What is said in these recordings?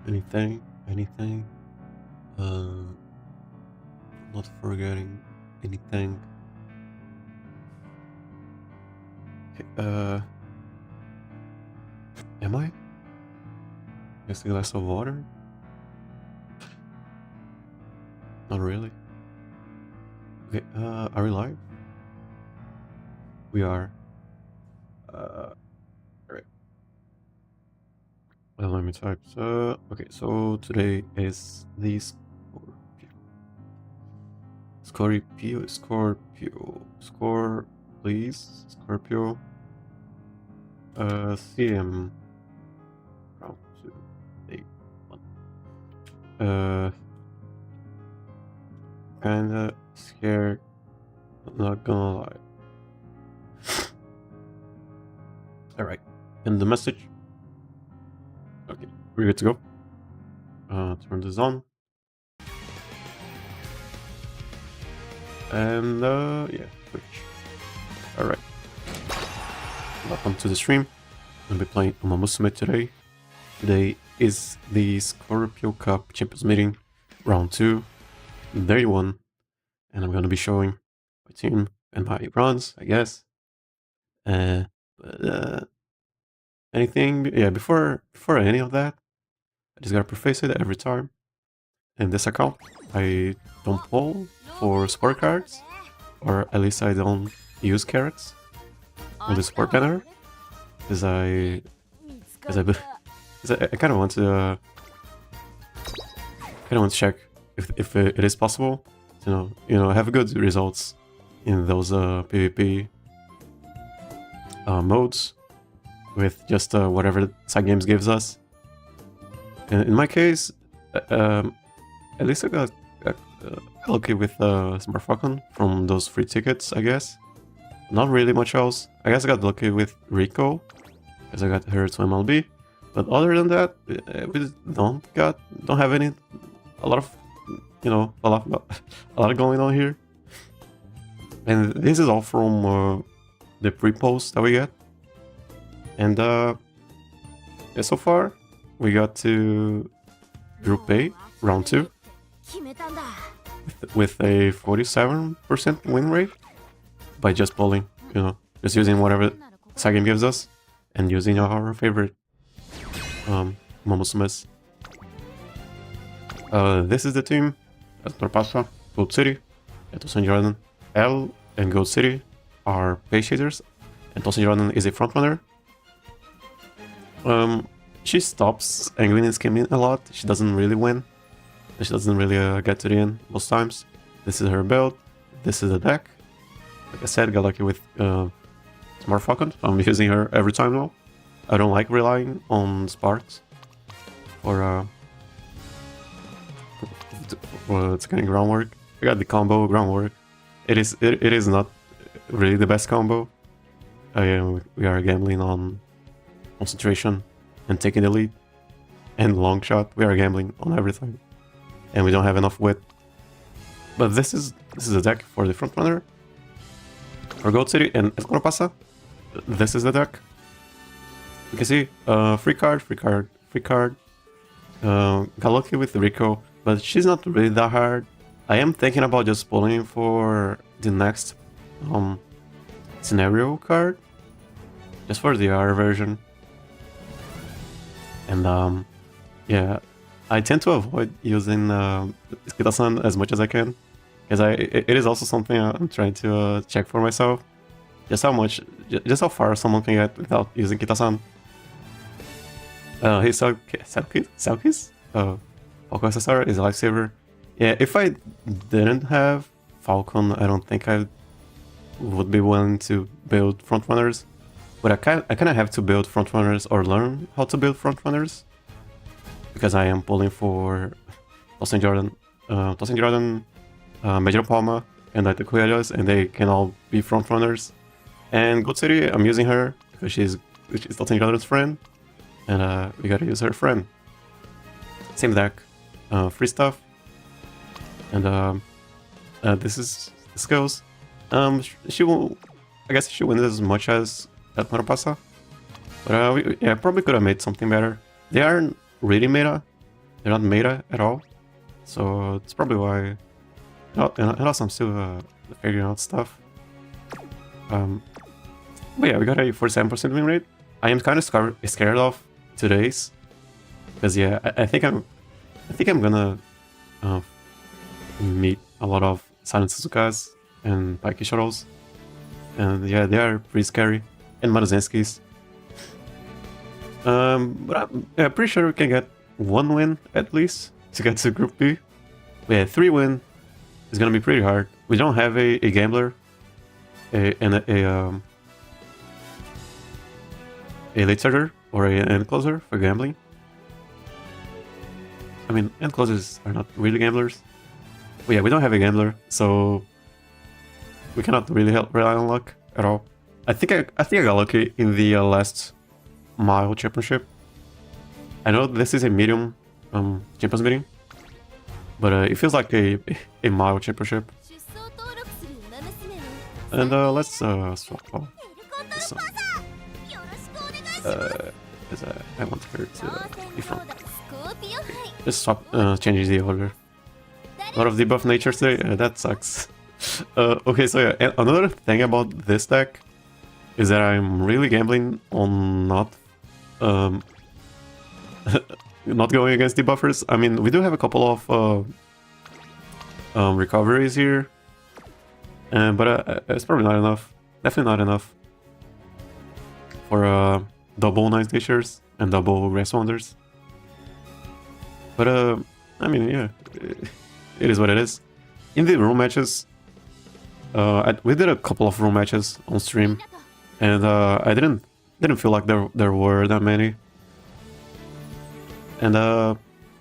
Anything? Anything? Not forgetting anything. Okay, am I? Just a glass of water? Not really. Okay, are we live? We are. Alright. Well, let me type. Okay, so today is the Scorpio, please. Scorpio. CM. Round 2, 8, 1. Kinda scared. Not gonna lie. Alright. And the message. Okay, we're good to go. Turn this on. And yeah, switch. Alright. Welcome to the stream. I'll be playing Umamusume today. Today is the Scorpio Cup Champions Meeting, round 2, day 1. And I'm gonna be showing my team and my runs, I guess. Anything, yeah, before any of that, I just gotta preface it every time. In this account, I don't pull for sport cards, or at least I don't use carats on the sport banner, because I kind of want to check if it is possible to have good results in those PvP modes with just whatever side games gives us. And in my case, at least I got lucky with Smart Falcon from those free tickets, I guess. Not really much else. I guess I got lucky with Rico, because I got her to MLB. But other than that, we don't have a lot going on here. And this is all from the pre-post that we get. And yeah, so far we got to Group A, round 2, with a 47% win rate by just pulling, just using whatever side game gives us and using our favorite Umamusumes. This is the team. Pasa, Gold City, and Tosen Jordan. L and Gold City are base chasers, and Tosen Jordan is a frontrunner. She stops angling and skimming a lot. She doesn't really win. She doesn't really get to the end most times. This is her build. This is the deck. Like I said, got lucky with Smart Falcon. I'm using her every time now. I don't like relying on Sparks for it's getting groundwork. I got the combo groundwork. It is not really the best combo. We are gambling on concentration and taking the lead, and long shot. We are gambling on everything, and we don't have enough wit. But this is a deck for the frontrunner, for Gold City and Pasa. This is the deck. You can see free card. Got lucky with Rico, but she's not really that hard. I am thinking about just pulling for the next scenario card, just for the R version. And yeah, I tend to avoid using Kita-san as much as I can, because it is also something I'm trying to check for myself. Just how far someone can get without using Kita-san. Hey, Salkis? Falcon SSR is a lifesaver. Yeah, if I didn't have Falcon, I don't think I would be willing to build frontrunners. But I kind of have to build frontrunners or learn how to build frontrunners, because I am pulling for Tosen Jordan, Major Palma, and Daito Coelhos, and they can all be frontrunners. And Gold City, I'm using her because she's Tosen Jordan's friend, and we gotta use her friend. Same deck, free stuff, and this is the skills. She will, I guess, she wins as much as at Pasa, but yeah, probably could have made something better. They aren't really meta. they're not meta at all. So it's probably why. And also I'm still figuring out stuff. But yeah, we got a 47% win rate. I am kind of scared of today's, because yeah, I think I'm gonna meet a lot of Silent Suzukas and Paiki Shuttles, and yeah, they are pretty scary, and Maruzenskis. But I'm pretty sure we can get 1 win at least to get to Group B. But yeah, 3 win is gonna be pretty hard. We don't have a gambler, a late starter or an end closer for gambling. I mean, end closers are not really gamblers. But yeah, we don't have a gambler, so we cannot really rely on luck at all. I think I got lucky in the last mile championship. I know this is a medium champions meeting, but it feels like a mile championship. And let's swap all this one. I want her to be front. Just swap, changing the order. A lot of debuff nature today, that sucks. Okay, so yeah, another thing about this deck is that I'm really gambling on not not going against debuffers. I mean, we do have a couple of recoveries here, but it's probably not enough. Definitely not enough for double Nice Natures and double Grass Wonders. But I mean, yeah, it is what it is. In the room matches, we did a couple of room matches on stream, and I didn't feel like there were that many. And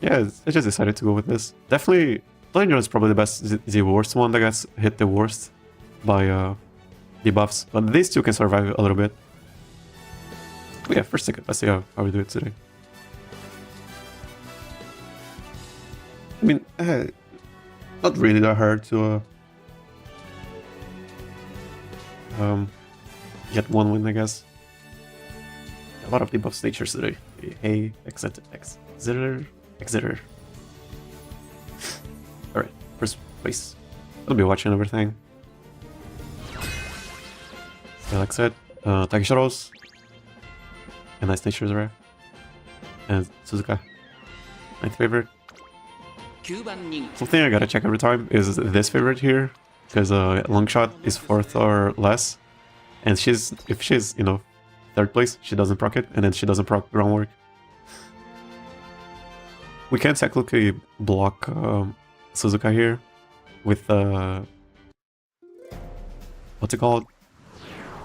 yeah, I just decided to go with this. Definitely, Tosen Jordan is probably the worst one that gets hit the worst by debuffs, but these two can survive a little bit. But yeah, first ticket. Let's see how we do it today. I mean, not really that hard to get 1 win, I guess. A lot of debuffs natures today. Hey, Exeter. Alright, first place. I'll be watching everything. Yeah, like I said, Taiki Shuttles. And Nice Natures rare. And Suzuka. My favorite. Something I gotta check every time is this favorite here, because Longshot is 4th or less, and if she's, you know, 3rd place, she doesn't proc it, and then she doesn't proc groundwork. We can technically block Suzuka here with what's it called?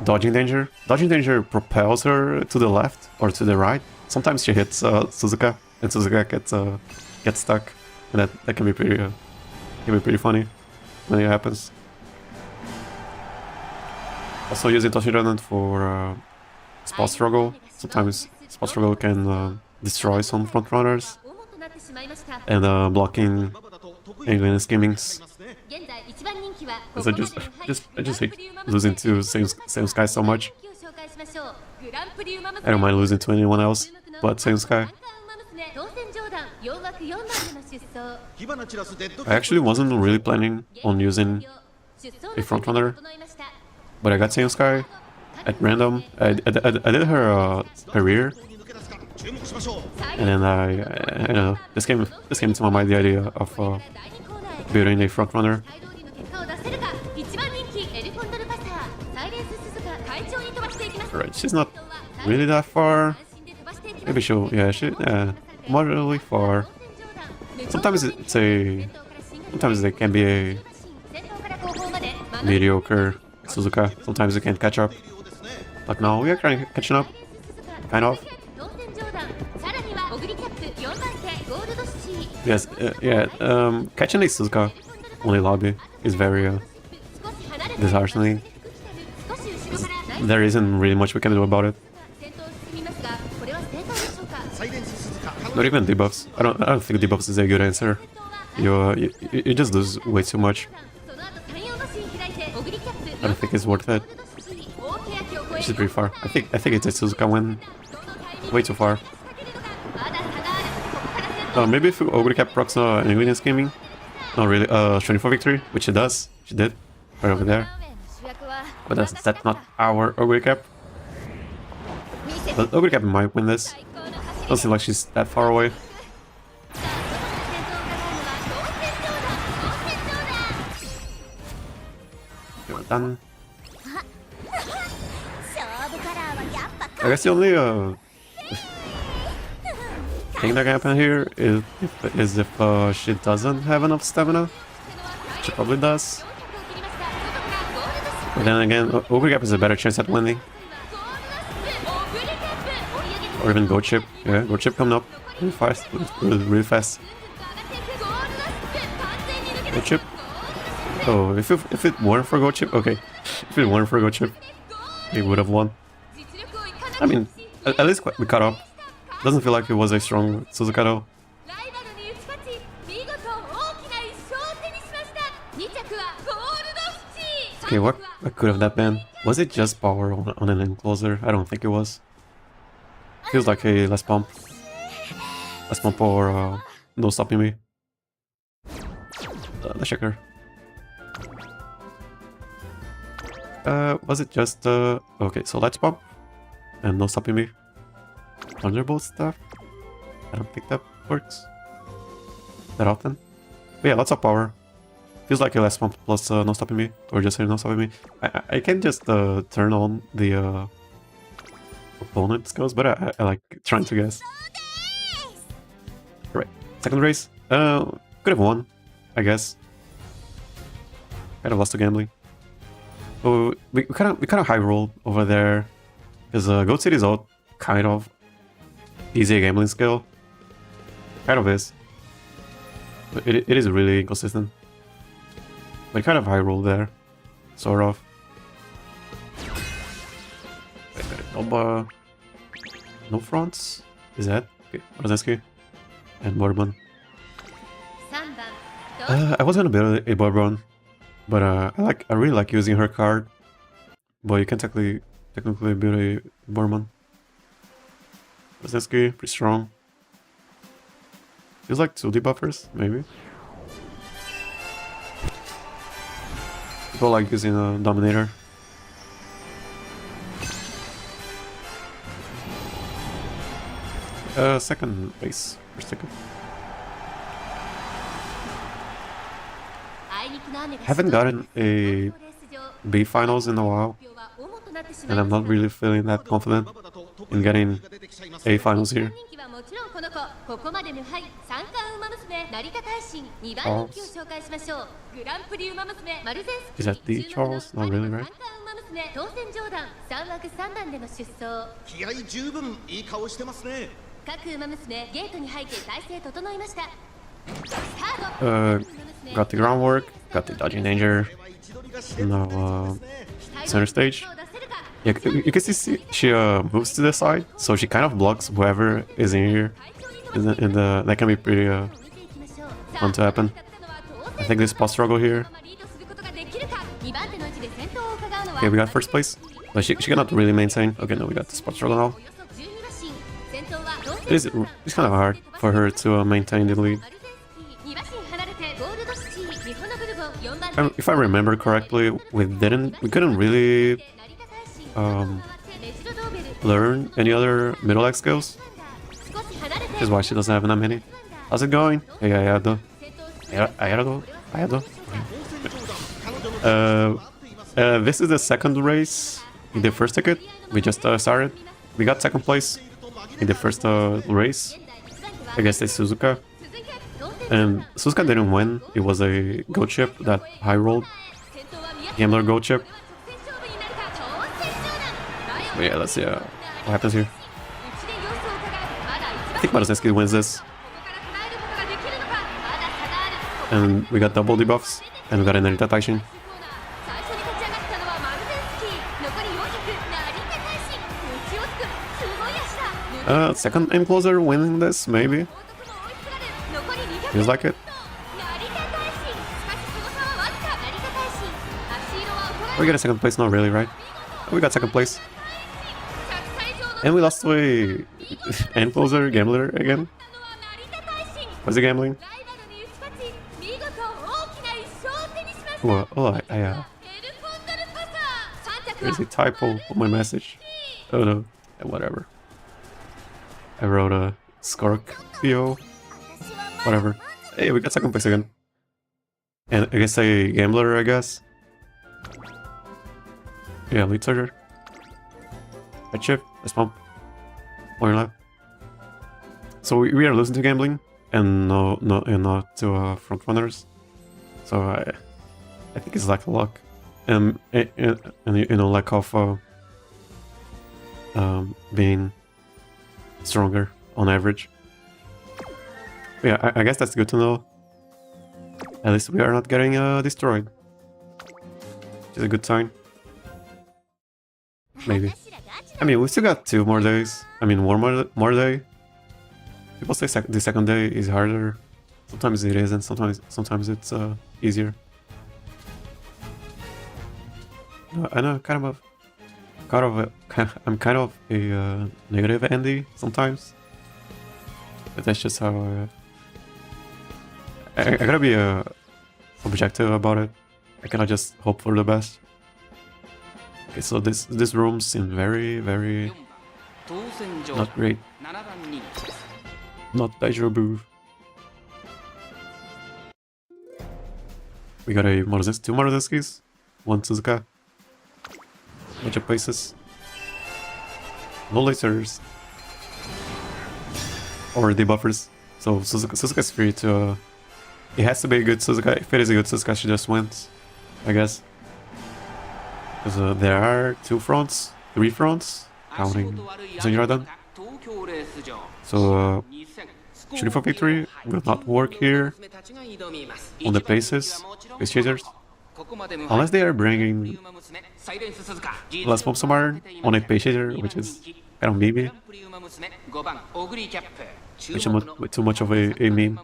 Dodging Danger. Dodging Danger propels her to the left or to the right. Sometimes she hits Suzuka, and Suzuka gets stuck. And that can be pretty funny when it happens. Also using Tosen Jordan for spot struggle. Sometimes spot struggle can destroy some front runners, and blocking England schemings. I just hate losing to same Sky so much. I don't mind losing to anyone else, but same Sky. I actually wasn't really planning on using a frontrunner, but I got Same Sky at random. I did her rear, and then I don't know, this came to my mind, the idea of building a frontrunner. Alright, she's not really that far. Maybe moderately far. Sometimes they can be a mediocre Suzuka. Sometimes you can't catch up. Like now, we are kind of catching up. Kind of. Yes, catching a Suzuka on a lobby is very disheartening. There isn't really much we can do about it. Not even debuffs. I don't think debuffs is a good answer. You just lose way too much. I don't think it's worth it. Which is pretty far. I think it's a Suzuka win. Way too far. Maybe if Ogre Cap procs an Ingredients Gaming. Not really. Training for victory, which it does. She did. Right over there. But that's not our Ogre Cap. But Ogre Cap might win this. Doesn't seem like she's that far away. Okay, we're done. I guess the only thing that can happen here is if she doesn't have enough stamina. She probably does. But then again, Ogre Cap is a better chance at winning. Or even Goat Chip. Yeah, Goat Chip coming up really fast. Really fast. Goat Chip. Oh, if it weren't for Goat Chip, okay. If it weren't for Goat Chip, he would have won. I mean, at least we caught up. Doesn't feel like it was a strong Suzuka though. Okay, what could have that been? Was it just power on an encloser? I don't think it was. Feels like a less pump. Less pump or no stopping me. Let's check her. Was it just okay, so let's pump. And no stopping me. Thunderbolt stuff? I don't think that works that often. But yeah, lots of power. Feels like a less pump plus no stopping me. Or just no stopping me. I can just turn on the opponent skills, but I like trying to guess. Right. Second race. Could have won, I guess. Kind of lost to gambling. Oh, we kind of high rolled over there. Because Goat City's out kind of easy gambling skill. Kind of is. But it is really inconsistent. But kind of high roll there. Sort of. No fronts? Is that? Okay, Rosinski. And Bourbon. I was gonna build a Bourbon. But I really like using her card. But you can technically build a Bourbon. Rosinski, pretty strong. Feels like 2 debuffers, maybe. People like using a Dominator. Second base. First ticket. Haven't gotten a B finals in a while. And I'm not really feeling that confident in getting A finals here. Charles. Is that the Charles? Not really, right? Got the groundwork, got the dodging danger. Now, center stage. Yeah, you can see she moves to the side, so she kind of blocks whoever is in here. That can be pretty fun to happen. I think there's spot struggle here. Okay, we got first place. But she cannot really maintain. Okay, no, we got the spot struggle now. It's kind of hard for her to maintain the lead. If I remember correctly, we couldn't really learn any other middle X skills. Which is why she doesn't have that many. How's it going? Hey, Ayado. This is the second race in the first ticket. We just started. We got second place in the first race against a Suzuka. And Suzuka didn't win. It was a Goat Chip that high rolled. Gambler Goat Chip. But yeah, let's see what happens here. I think Marusinski wins this. And we got double debuffs. And we got an Narita Taishin. Second aim closer winning this, maybe. Feels like it. We got a second place, not really, right? We got second place. And we lost to a aim closer gambler again. fuzzy gambling. There's a typo on my message. Oh no, whatever. I wrote a Scorpio. Whatever. Hey, we got second place again. And I guess a gambler, I guess. Yeah, lead charger. Head shift, let's pump. One lap. So we are losing to gambling and not to front runners. So I think it's lack of luck. And lack of being stronger on average. But yeah, I guess that's good to know. At least we are not getting destroyed, which is a good sign. Maybe. I mean, we still got 2 more days. I mean, one more day. People say the second day is harder. Sometimes it isn't. Sometimes it's easier. I know, I'm kind of a negative Andy sometimes, but that's just how I gotta be objective about it. I cannot just hope for the best. Okay, so this room seems very not great. Not deja vu. We got two Maruzinskis, 1 Suzuka. Bunch of places. No lasers. Or debuffers. So Suzuka's free to... it has to be a good Suzuka. If it is a good Suzuka, she just wins, I guess. Because there are 3 fronts, counting Tosen Jordan. So shooting for victory will not work here on the pace chasers. Unless they are bringing less pump some iron on a pace chaser, which is kind of maybe. Which is too much of a meme.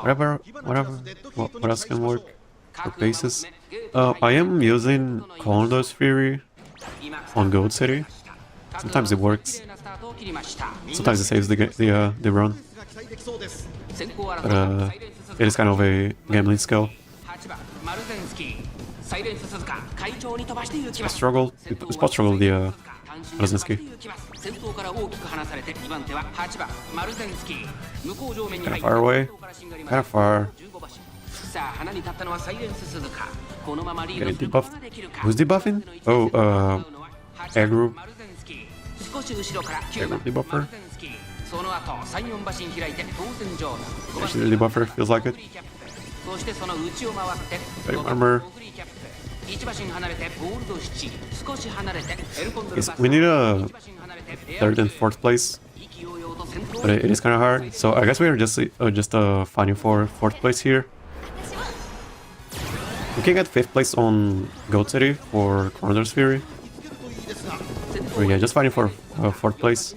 Whatever. What else can work for paces? I am using Condor's Fury on Gold City. Sometimes it works. Sometimes it saves the run. But it is kind of a gambling skill. Spot struggle the Rosinski. Kind of far away. Kind of far. Getting debuffed. Who's debuffing? Oh, aggro. Aggro debuffer. Actually, the debuffer feels like it. Very armor. Yes, we need a 3rd and 4th place, but it is kind of hard. So I guess we are just fighting for 4th place here. We can get 5th place on Gold City for Condor's Fury. So yeah, just fighting for 4th place.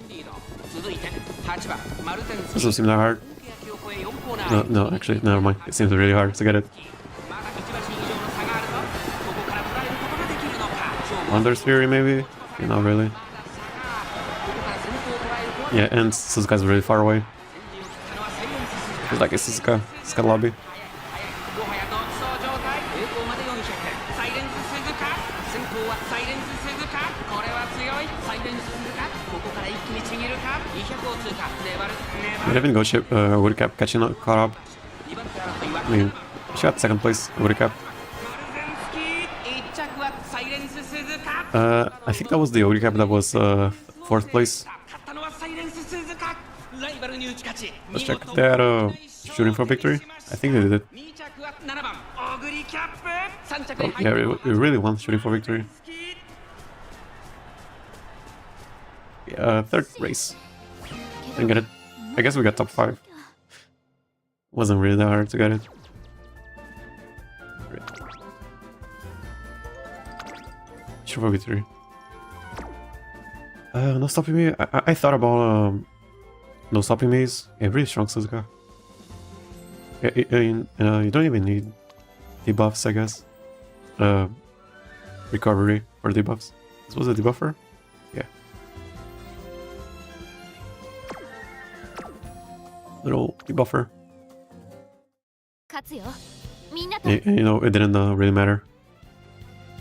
Doesn't seem that hard. No, actually, never mind. It seems really hard to get it. Condor's Fury, maybe? Okay, not really. Yeah, and Suzuka's really far away. Feels like a Suzuka lobby. I didn't go ship Woody Cap caught up. I mean, she got 2nd place, Woody Cap. I think that was the Woody Cap that was 4th place. Let's check that shooting for victory. I think they did it. Oh, yeah, we really want shooting for victory. Yeah, 3rd race. Didn't get it. I guess we got top 5. Wasn't really that hard to get it. Shooting for victory. No stopping me. I thought about no stopping me's. Yeah, really strong Suzuka. You don't even need debuffs, I guess. Recovery for debuffs. This was a debuffer? Yeah. little debuffer. 勝つよ。みんなと。 You know, it didn't really matter.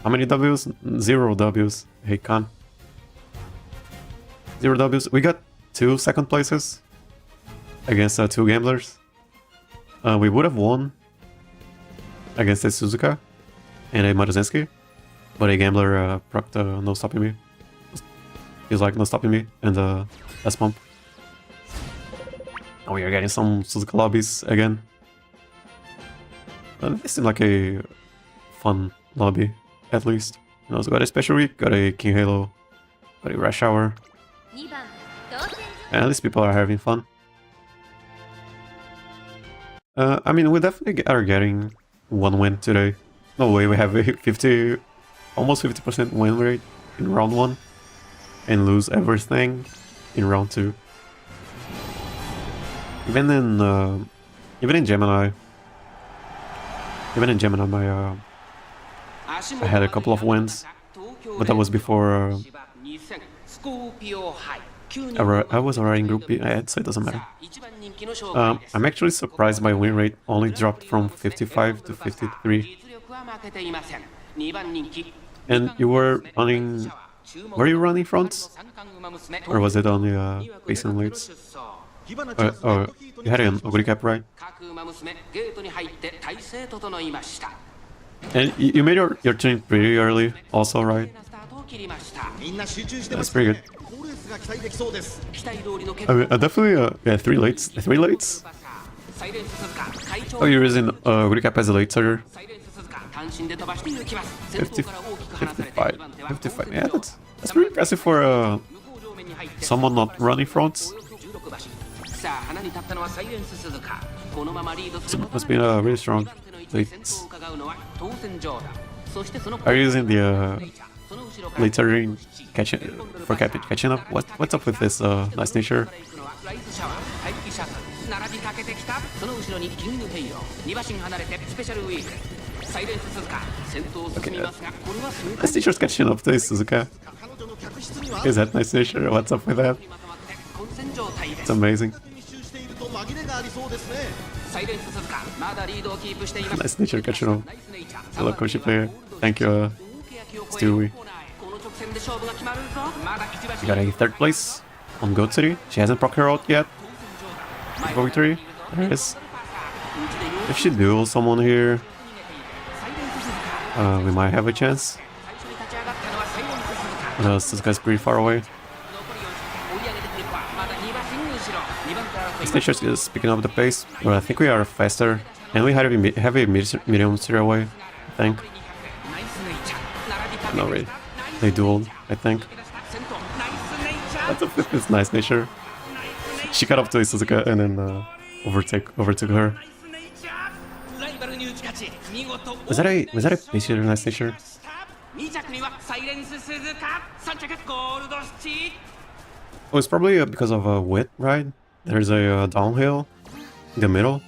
How many W's? 0 W's. Hey, Khan. 0 W's. We got 2 second places against 2 gamblers. We would have won against a Suzuka and a Maruzenski, but a gambler procced no stopping me. He's like no stopping me, and let's pump. Oh, we are getting some Suzuka lobbies again. This seemed like a fun lobby, at least. You know, so got a special week, got a King Halo, got a Rush Hour. 2番、Tosen And at least people are having fun. I mean, we definitely are getting 1 win today. No way we have a almost 50% win rate in round 1 and lose everything in round 2. Even in Gemini, I had a couple of wins, but that was before I was already in Group B, so it doesn't matter. I'm actually surprised my win rate only dropped from 55 to 53. And you were running... Were you running fronts? Or was it only base and leads? Oh, you had an ugly cap, right? And you made your turn pretty early also, right? That's pretty good. I mean, definitely, yeah, 3 lates. 3 lates? Oh, you're using recap as a late starter. 50, 55. Yeah, that's pretty impressive for someone not running fronts. So must be really strong lates. Are you using the late starter catching up? What's up with this nice nature? Okay, nice nature's catching up to Suzuka. Is that nice nature? What's up with that? It's amazing. Nice nature catching up. Hello, Koshi player. Thank you, Stewie. We got a 3rd place on Goat City. She hasn't proc her out yet. For victory. There it is. If she duels someone here, we might have a chance. This guy's pretty far away. This nature is picking up the pace, but I think we are faster. And we have a medium steer away, I think. No, really. They dueled, I think. That's a nice nature. She got up to Suzuka and then overtook her. Was that a base hitter nice nature? Oh, it's probably because of width, right? There's a downhill in the middle.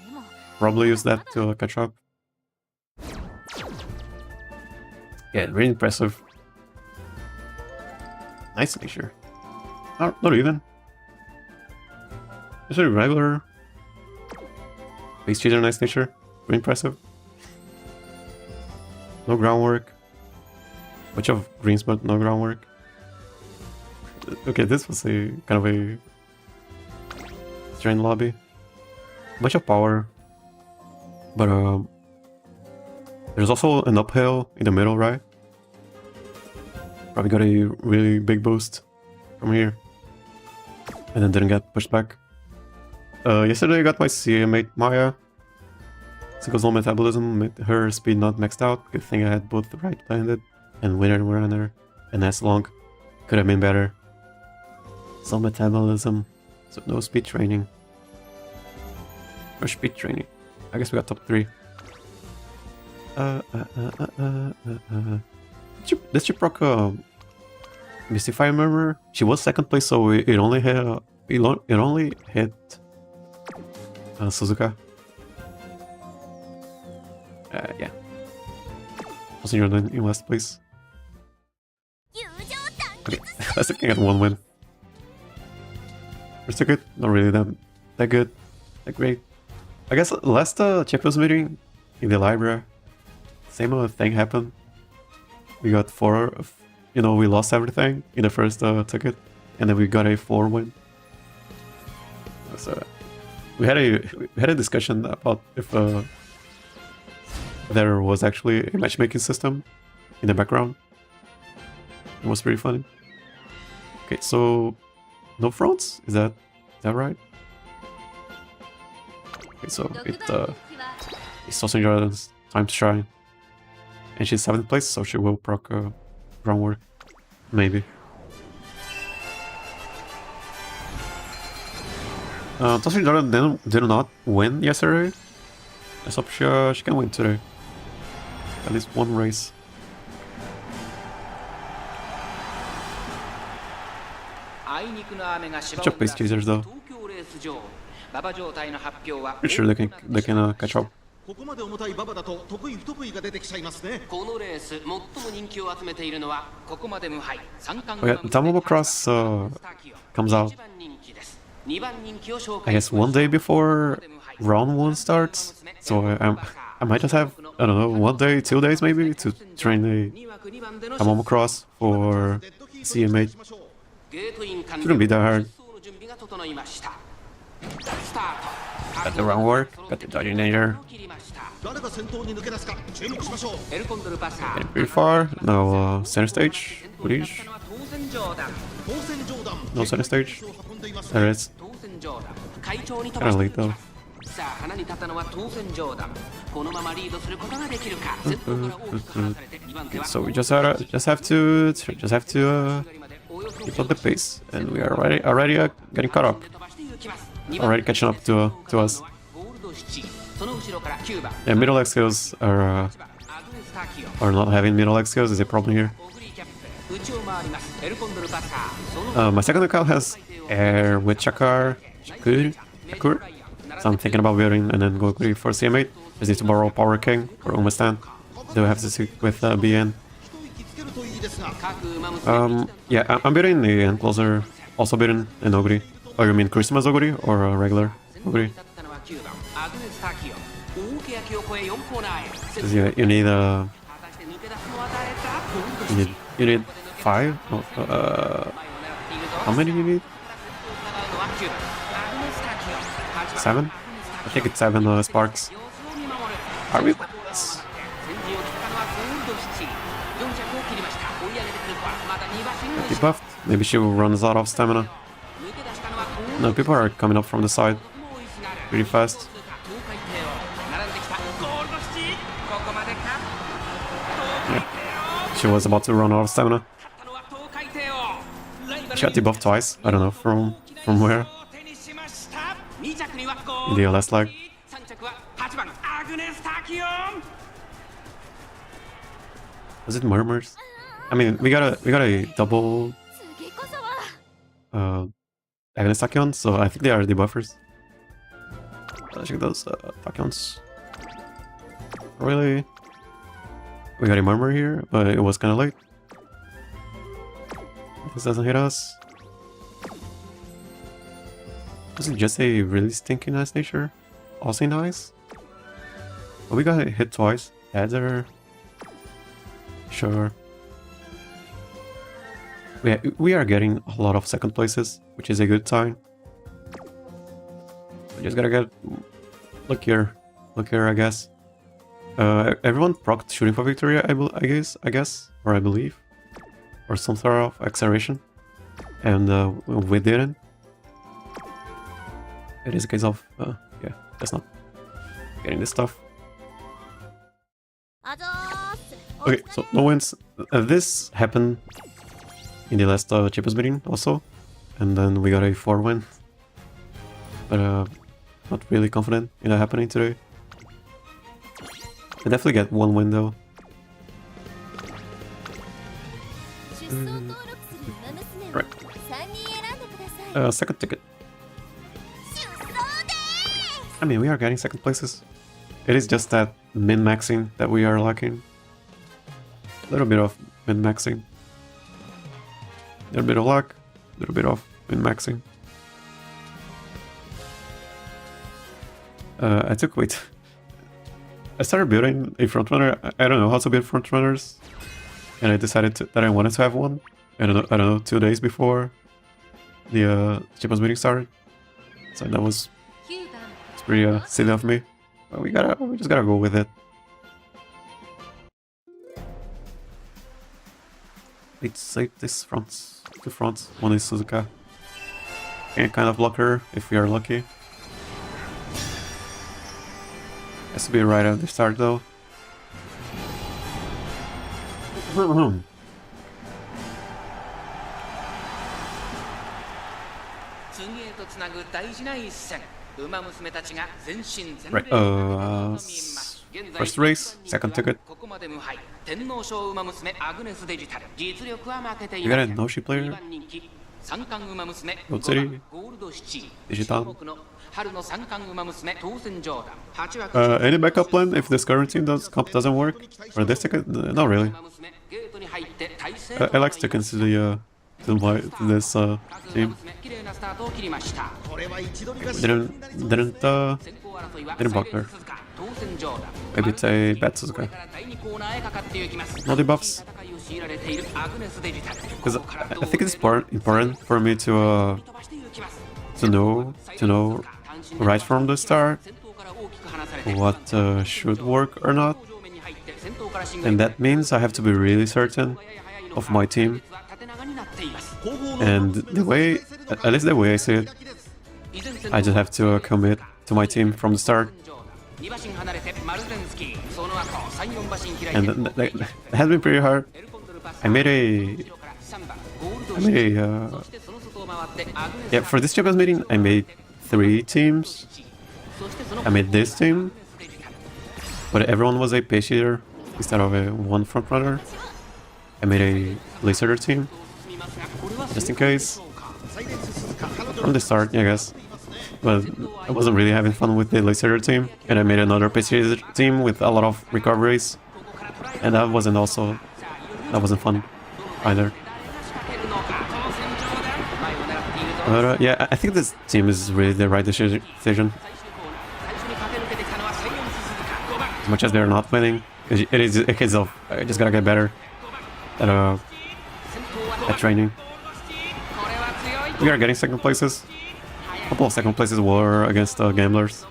Probably use that to catch up. Yeah, really impressive. Nice nature. Not even. Just a regular base cheater, nice nature. Very impressive. No groundwork. Bunch of greens, but no groundwork. Okay, this was a kind of a strange lobby. Bunch of power, but there's also an uphill in the middle, right? Probably got a really big boost from here, and then didn't get pushed back. Yesterday I got my CA mate Maya. Singles low metabolism made her speed not maxed out. Good thing I had both the right-handed and winner runner, and that's long. Could have been better. Slow metabolism, so no speed training. Or speed training. I guess we got top 3. Did she proc Mystify Murmur? She was 2nd place, so it only hit Suzuka. Yeah. Tosen Jordan in last place. Okay, let's look at 1 win. We're still good. Not really that good. Like great. I guess last Champions Meeting in the Libra, same thing happened. We got 4, we lost everything in the first ticket, and then we got a 4 win. So we had a discussion about if there was actually a matchmaking system in the background. It was pretty funny. Okay, so no fronts? Is that right? Okay, so it's Tosen Jordan's time to shine. And she's 7th place, so she will proc groundwork. Maybe. Tosen Jordan did not win yesterday. Let's hope she can win today. At least one race. Good job, pace chasers, though. Pretty sure they can catch up. Yeah, Tamobo Cross comes out, I guess, one day before round 1 starts. So I might just have, I don't know, 1 day, 2 days maybe to train a Tamobo Cross for CM8. Shouldn't be that hard. Got the round work, got the dodginator. Getting pretty far. Now center stage. Please. No center stage. There it is. Kinda late though. Okay, so we just have to keep up the pace, and we are already getting caught up. Already catching up to us. Yeah, middle leg skills are not having middle leg skills is a problem here. My second account has air with Shakur. So I'm thinking about building and then go for CM8. Just need to borrow Power King or Umamusume. Do have to stick with BN. Yeah, I'm building the Encloser. Also building an Oguri. Oh, you mean Christmas Oguri or a regular Oguri? You need you need 5? How many you need? 7? I think it's 7 sparks. Are we? Debuffed. Maybe she will run out of stamina. No, people are coming up from the side pretty fast. Yeah. She was about to run out of stamina. She got debuffed twice. I don't know from where. In the last leg. Was it murmurs? I mean, we got a double Agnes Tachyon, so I think they are the buffers. Let's check those Tachyons. Really? We got a murmur here, but it was kind of late. This doesn't hit us. Was it just a really stinky nice nature? Also nice? But we got hit twice. Heather. Sure. We are getting a lot of second places, which is a good sign. We just gotta get luckier, I guess. Everyone procced shooting for victory, I guess, or I believe, or some sort of acceleration, and we didn't. It is a case of yeah, that's not getting this stuff. Okay, so no wins. This happened in the last Champions Meeting also, and then we got a 4 win. But not really confident in that happening today. I definitely get 1 win though. Right. Second ticket. I mean, we are getting second places. It is just that min-maxing that we are lacking. A little bit of min-maxing. A little bit of luck. A little bit of min-maxing. I took wait. I started building a frontrunner. I don't know how to build frontrunners, and I decided that I wanted to have one. I don't know, 2 days before the Champions Meeting started. So that was it's pretty silly of me. But we just gotta go with it. Let's save this two fronts. One is Suzuka. Can kind of block her if we are lucky. Has to be right at the start though. Right, first race, second ticket. You got a Noshi player? Gold City? Digital? Any backup plan if this current team doesn't work? For this ticket? Not really. I like sticking to the to this team. Didn't block her. Maybe it's a bad Suzuka. No debuffs. Because I think it's important for me to know right from the start what should work or not, and that means I have to be really certain of my team. And the way, at least the way I see it, I just have to commit to my team from the start. And that has been pretty hard. I made a yeah, for this Champions Meeting I made 3 teams. I made this team, but everyone was a pace eater instead of a one front runner. I made a Lociu team, just in case. From the start, I guess. But I wasn't really having fun with the Lociu team, and I made another pace eater team with a lot of recoveries, and that wasn't fun either. But yeah, I think this team is really the right decision. As much as they're not winning, it is a case of I just gotta get better at training. We are getting second places. A couple of second places were against gamblers.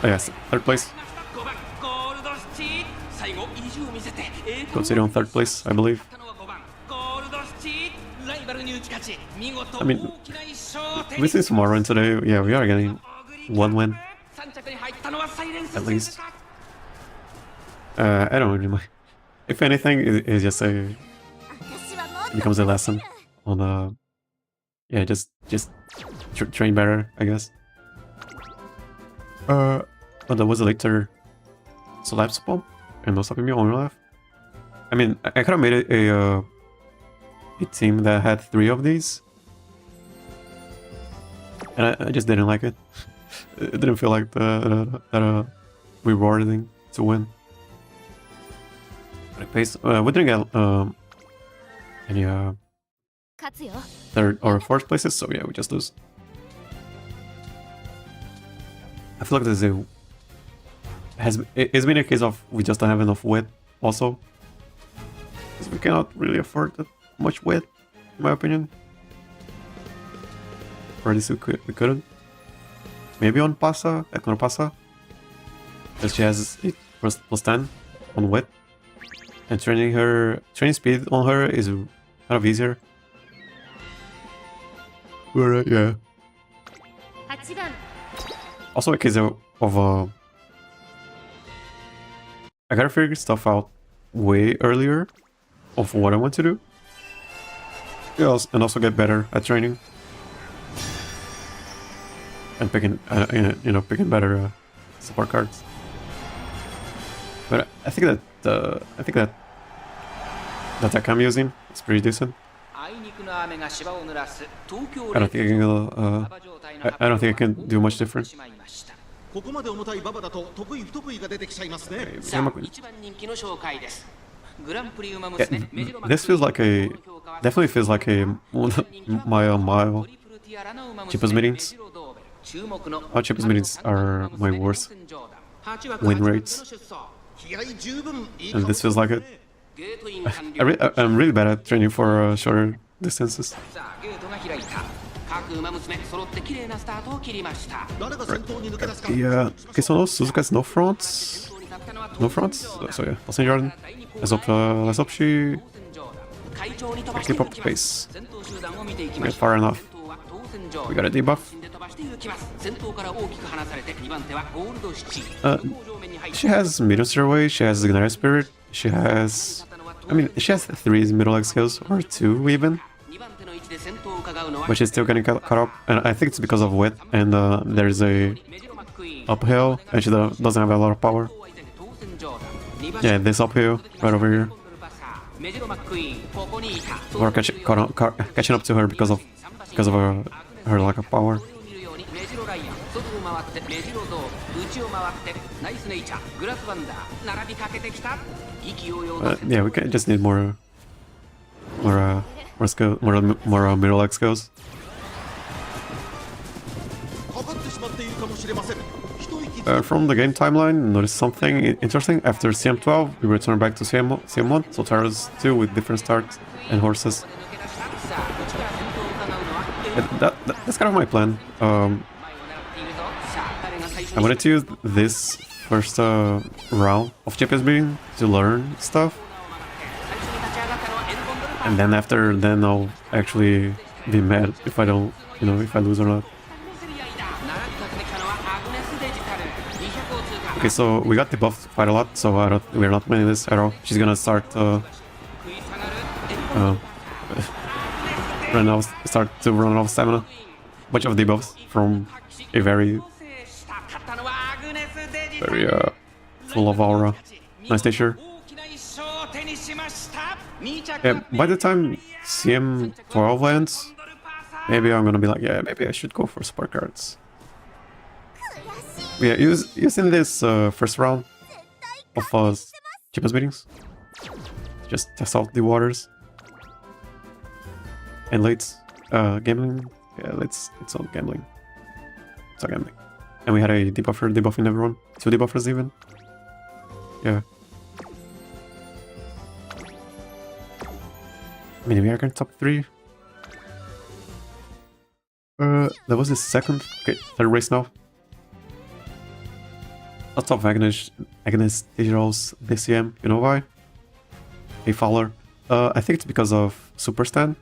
Yes, third place. Gold City on third place, I believe. I mean, we see tomorrow and today, yeah, we are getting 1 win. At least. I don't really mind. If anything, it's just it becomes a lesson on yeah, just train better, I guess. But there was a later collapse bomb and no stopping me on your left. I mean, I could have made a team that had 3 of these, and I just didn't like it. It didn't feel like that rewarding to win. But we didn't get any third or fourth places, so yeah, we just lose. I feel like it's been a case of we just don't have enough width also. Because we cannot really afford that much width, in my opinion. Or at least we couldn't. Maybe on Pasa, at Condor Pasa. Because she has 8 plus 10 on width. And training speed on her is kind of easier. But yeah. Also a case of I gotta figure stuff out way earlier of what I want to do. Yeah, and also get better at training. And picking, picking better support cards. But I think that deck I'm using is pretty decent. I don't think I can do much different. This feels like a... Definitely feels like a my cheapest meetings. Our cheapest meetings are my worst win rates. And this feels like it. I'm really bad at training for shorter distances. Yeah, okay, so no Suzuka's no fronts. No fronts? So yeah, Tosen Jordan. Let's hope she keep up the pace. Get far enough. We got a debuff. She has medium stairway, she has Ignite Spirit, she has... I mean, she has 3 middle leg skills, or 2 even. But she's still getting caught up, and I think it's because of width, and there's a uphill, and she doesn't have a lot of power. Yeah, this uphill, right over here. We're catching up to her because of her lack of power. Yeah, we can just need more middle leg skills. From the game timeline, notice something interesting. After CM12, we return back to CM1, so Taurus 2 with different starts and horses. That's kind of my plan. I wanted to use this first round of Champions Meeting to learn stuff. And then then I'll actually be mad if I don't, if I lose or not. Okay, so we got debuffed quite a lot, so we're not winning this at all. She's gonna start run out of stamina. Bunch of debuffs from a very full of aura. Nice nature. Yeah, by the time CM12 lands, maybe I'm gonna be like, yeah, maybe I should go for spark cards. Yeah, using this first round of Champions Meetings, just test out the waters. And late gambling, yeah, it's all gambling. It's all gambling. And we had a debuffer debuffing everyone, 2 debuffers even. Yeah. I mean, we are going top 3. That was the second. Okay, third race now. Lots of Agnes Digitals this CM. You know why? A Fowler. I think it's because of Super Stand.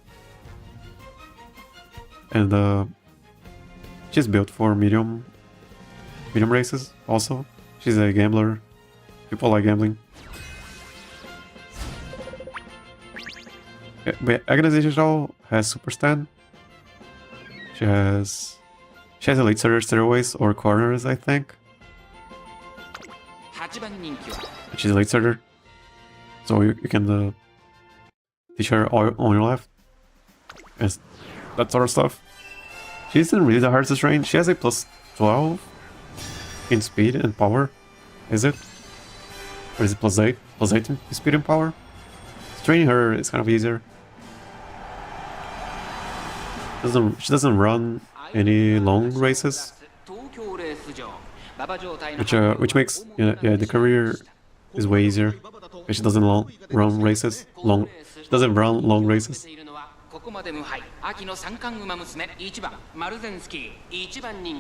And she's built for medium races also. She's a gambler. People like gambling. Yeah, but Agnes Digital has Super Stand. She has a late stairways or corners, I think. She's a late starter, so you can teach her on your left. Yes, that sort of stuff. She isn't really the hardest to train. She has a plus 12 in speed and power. Is it? Or is it plus 8? Plus 8 in speed and power? Training her is kind of easier. She doesn't run any long races, which makes the career is way easier. She doesn't run races. She doesn't run long races.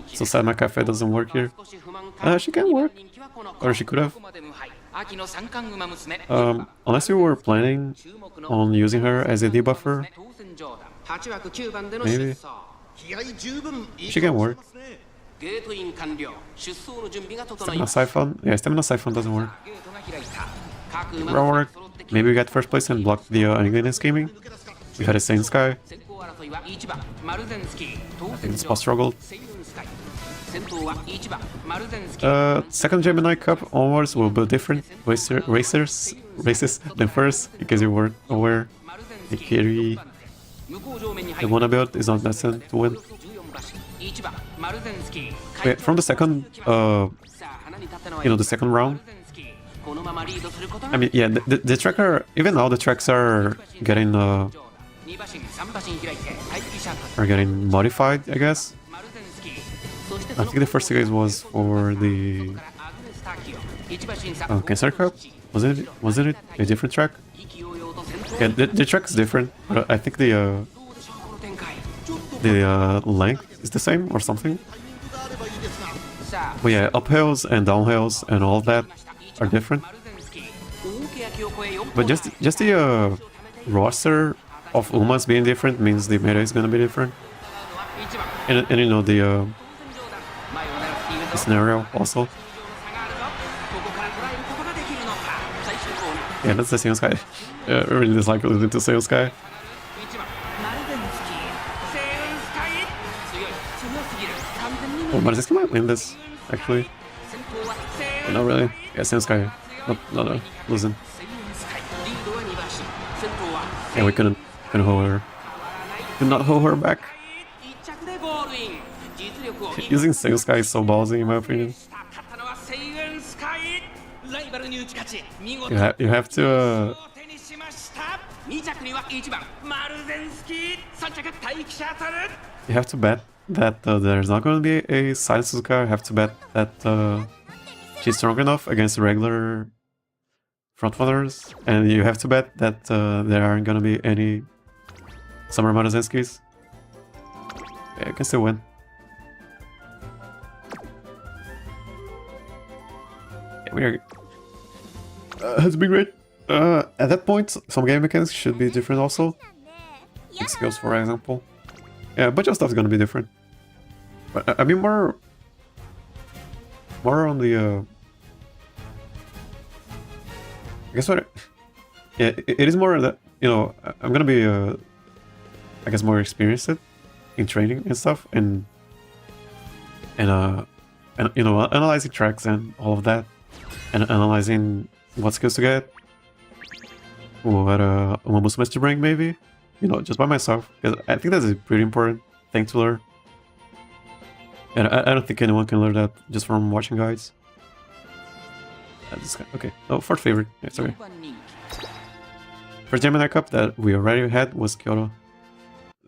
So Sama Cafe doesn't work here. She can work, or she could have. Unless you were planning on using her as a debuffer, maybe she can work. Stamina Siphon? Yeah, Stamina Siphon doesn't work. Work. Maybe we get first place and block the English gaming. We had a Sane Sky. I think it's boss struggle. Second Gemini Cup onwards will be different races than first, because you weren't aware. The carry the Mona build is not destined to win. Wait, from the second, the second round I mean, yeah, the tracker, even now the tracks are getting modified, I guess. I think the first case was for the Cancer Cup. Wasn't it a different track? Yeah, the track is different, but I think the length is the same or something. But yeah, uphills and downhills and all of that are different. But just the roster of Umas being different means the meta is gonna be different. And you know the scenario also. Yeah, that's the Saiyan Sky. I really dislike losing to Saiyan Sky. Oh, Maruzenski might win this, actually. But not really. Yeah, Saiyan Sky. Not losing. Yeah, we couldn't hold her. Could not hold her back. Using Saiyan Sky is so ballsy, in my opinion. You have to you have to bet that there's not going to be a silent Suzuka. You have to bet that she's strong enough against regular frontrunners, and you have to bet that there aren't going to be any Summer Maruzenskis. Yeah, you can still win. Yeah, we are. Has been great. At that point, some game mechanics should be different also. Like skills, for example. Yeah, a bunch of stuff is gonna be different. But I mean, more on the. I guess what? Yeah, it is more that, you know, I'm gonna be I guess more experienced in training and stuff, and you know, analyzing tracks and all of that, and analyzing what skills to get, what Umamusume to bring, maybe, you know, just by myself, because I think that's a pretty important thing to learn, and I don't think anyone can learn that just from watching guides. Okay, oh, fourth favorite, it's okay. First Gemini Cup that we already had was Kyoto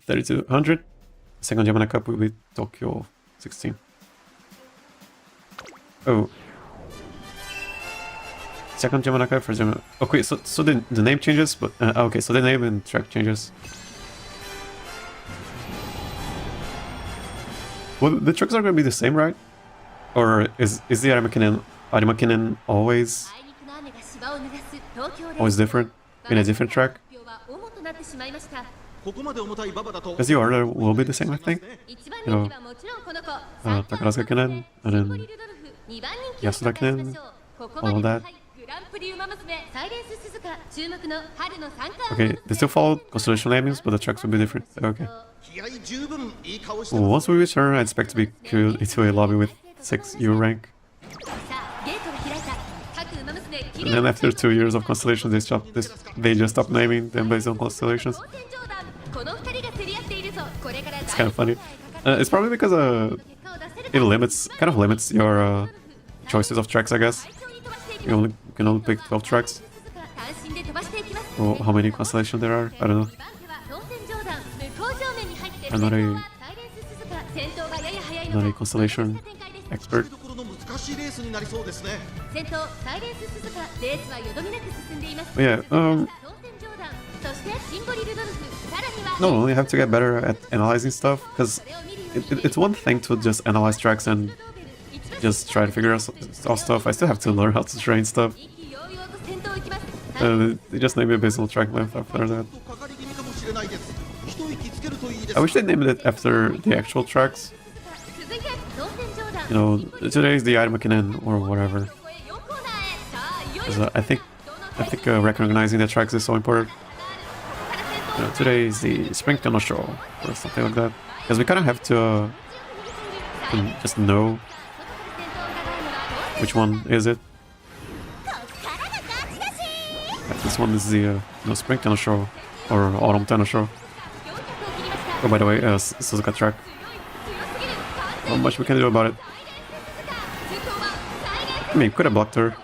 3200. Second Gemini Cup will be Tokyo 16. Oh. Second Gemini Cup, first Gemini. Okay, so the name changes, but okay, so the name and track changes. Well, the tracks are gonna be the same, right? Or is the Arimakinen always different in a different track? Because the order will be the same, I think. You know, Takarazuka-kinen, and then Yasuda-kinen, all of that. Okay, they still follow constellation namings, but the tracks will be different. Okay. Well, once we return, I expect to be queued into a lobby with 6 U rank. And then after 2 years of constellations, they just stop naming them based on constellations. It's kind of funny. It's probably because it kind of limits your choices of tracks, I guess. You can only pick 12 tracks. Or how many constellations there are? I don't know. I'm not a constellation expert. But yeah, no, only have to get better at analyzing stuff, because it's one thing to just analyze tracks and just try to figure out stuff. I still have to learn how to train stuff. They just name it based on track length after that. I wish they named it after the actual tracks. You know, today is the Arimakinen or whatever. I think recognizing the tracks is so important. You know, today is the Spring Condor show or something like that. Because we kind of have to just know which one is it. Like this one is the Spring Tenno show or Autumn Tenno show. Oh, by the way, Suzuka track. Not much we can do about it. I mean, could have blocked her.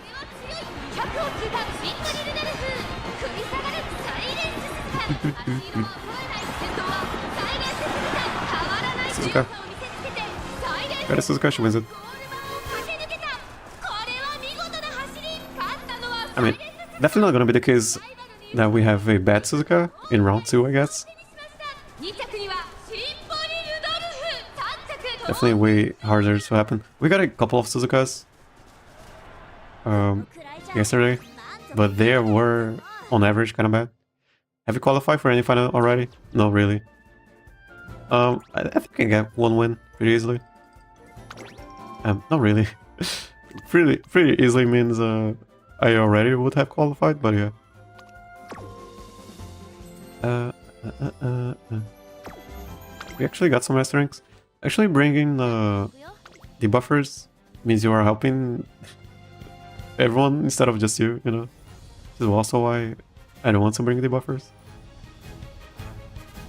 Suzuka. Got a Suzuka, she wins it. I mean, definitely not gonna be the case that we have a bad Suzuka in round 2, I guess. Definitely way harder to happen. We got a couple of Suzukas yesterday, but they were on average kind of bad. Have you qualified for any final already? No, really. I think I can get one win pretty easily. Not really. pretty easily means I already would have qualified, but yeah. We actually got some master ranks. Actually, bringing the buffers means you are helping everyone instead of just you, you know. This is also why I don't want to bring the buffers.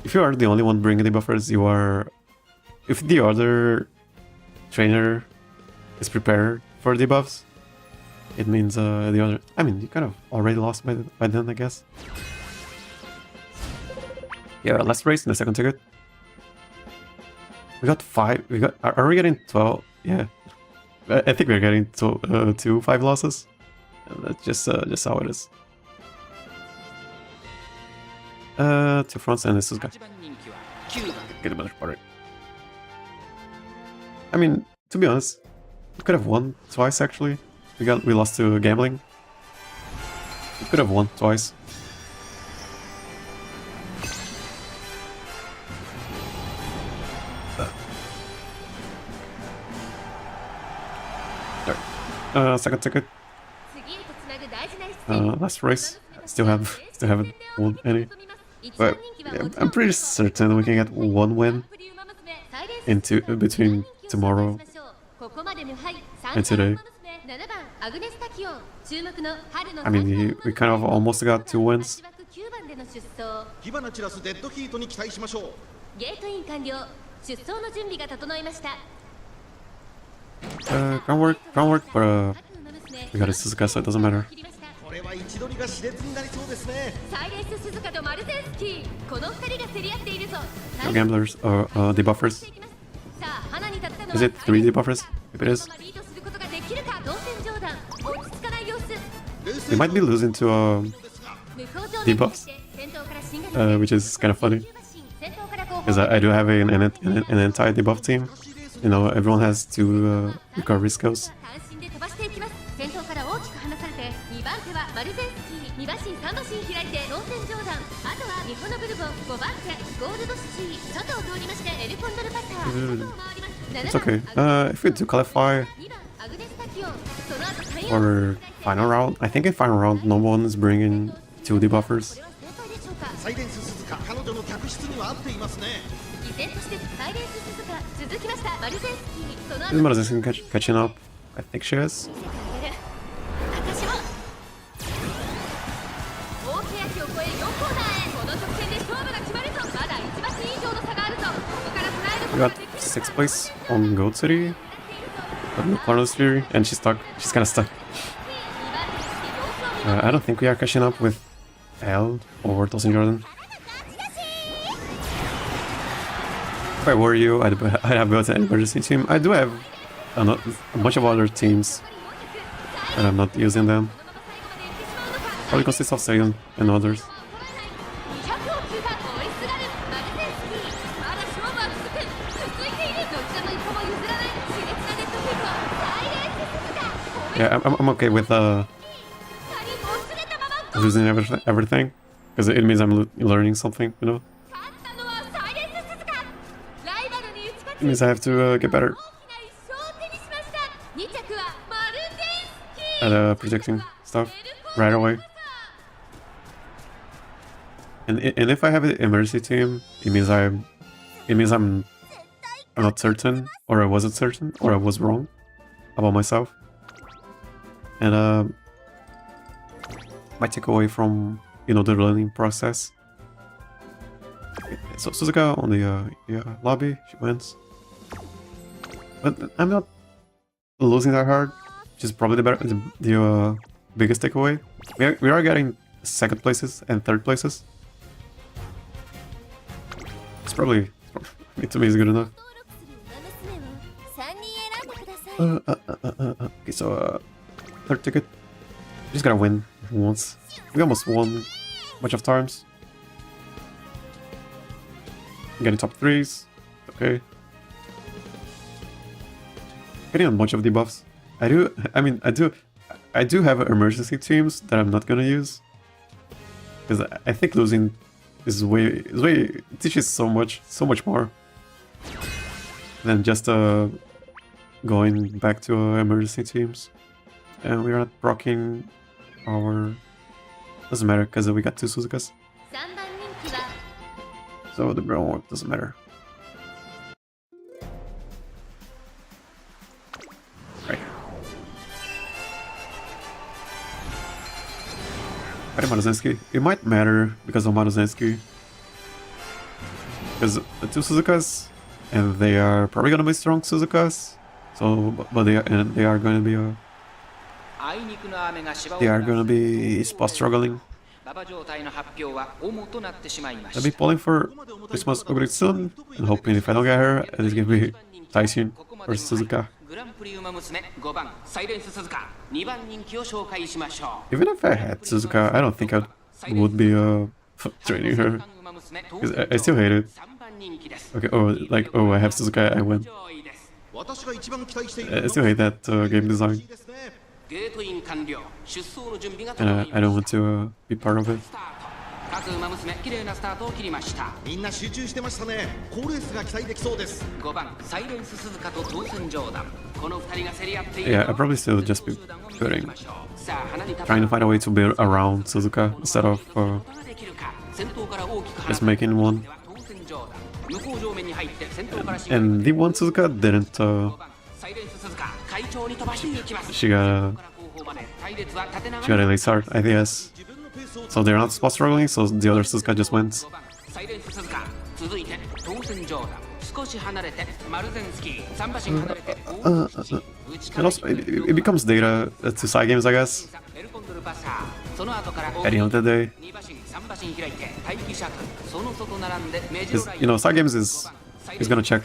If you are the only one bringing the buffers, you are... If the other trainer is prepared for debuffs, it means the other... I mean, you kind of already lost by then, I guess. Yeah, last race in the second ticket. We got 5. We got. Are we getting 12? Yeah, I think we're getting 2 5 losses. That's just how it is. 2 fronts and this is guy. Get a better part. I mean, to be honest, we could have won twice actually. We lost to gambling. We could have won twice. Second ticket. Last race. Still haven't won any. But yeah, I'm pretty certain we can get one win between tomorrow and today. I mean, we kind of almost got 2 wins. Groundwork, but we got a Suzuka, so it doesn't matter. No gamblers, debuffers. Is it 3 debuffers? If it is. We might be losing to debuffs, which is kind of funny. Because I do have an anti-debuff team. You know, everyone has 2 recovery skills. It's okay. If we do qualify for final round, I think in final round no one is bringing 2 debuffers. Is Maruzen catching up? I think she is. We got 6th place on Gold City, but no Carlos Fury, and she's stuck. She's kind of stuck. I don't think we are catching up with L or Tosen Jordan. If I were you, I'd have built an emergency team. I do have a bunch of other teams, and I'm not using them. Probably consists of Saiyan and others. Yeah, I'm okay with losing everything, because it means I'm learning something, you know? It means I have to get better at predicting stuff right away. And if I have an emergency team, it means I'm not certain, or I wasn't certain, or I was wrong about myself. And might take away from, you know, the learning process. So Suzuka on the lobby, she wins. But I'm not losing that hard, which is probably the biggest takeaway. We are getting 2nd places and 3rd places. probably I mean, to me it's good enough. 登録する馬娘を3人選んでください Okay, so third ticket. Just gotta win once. We almost won a bunch of times. Getting top 3s. Okay. Getting a bunch of debuffs. I do have emergency teams that I'm not gonna use. Because I think losing is way it teaches so much more than just going back to emergency teams. And we're not proccing our... Doesn't matter because we got 2 Suzukas. 3番人気は So the brown one doesn't matter. Right. Fighting Maruzenski. It might matter because of Maruzenski. Because the 2 Suzukas, and they are probably gonna be strong Suzukas. So, but they are gonna be spot struggling. I'll be pulling for Christmas Ogre soon, and hoping if I don't get her, it's gonna be Taishin or Suzuka. Even if I had Suzuka, I don't think I would be training her. Because I still hate it. Okay, oh, I have Suzuka, I win. I still hate that game design. And I don't want to be part of it. 各馬娘綺麗なスタートを切りました。みんな集中してましたね。好レースが期待できそうです。5番サイレンス鈴鹿とトーセンジョーダン。この2人が競り合っている。Yeah, I'd probably still just be putting, trying to find a way to build around Suzuka instead of just making one. And the one Suzuka didn't. She got a late start, I guess. So they're not spot struggling, so the other Suzuka just wins. And also, it becomes data to side games, I guess. At the end of the day. You know, side games is gonna check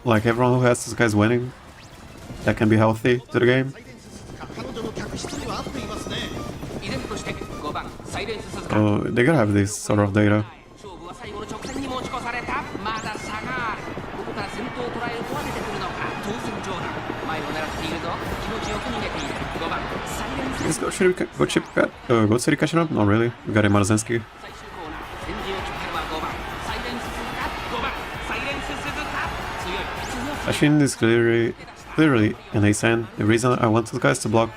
like everyone who has Suzuka is winning. That can be healthy to the game. Oh, they gotta have this sort of data. Let's go City catching up? Not really. We got a Maruzenski. Ashin is clearly an ace hand. The reason I want this guy is to block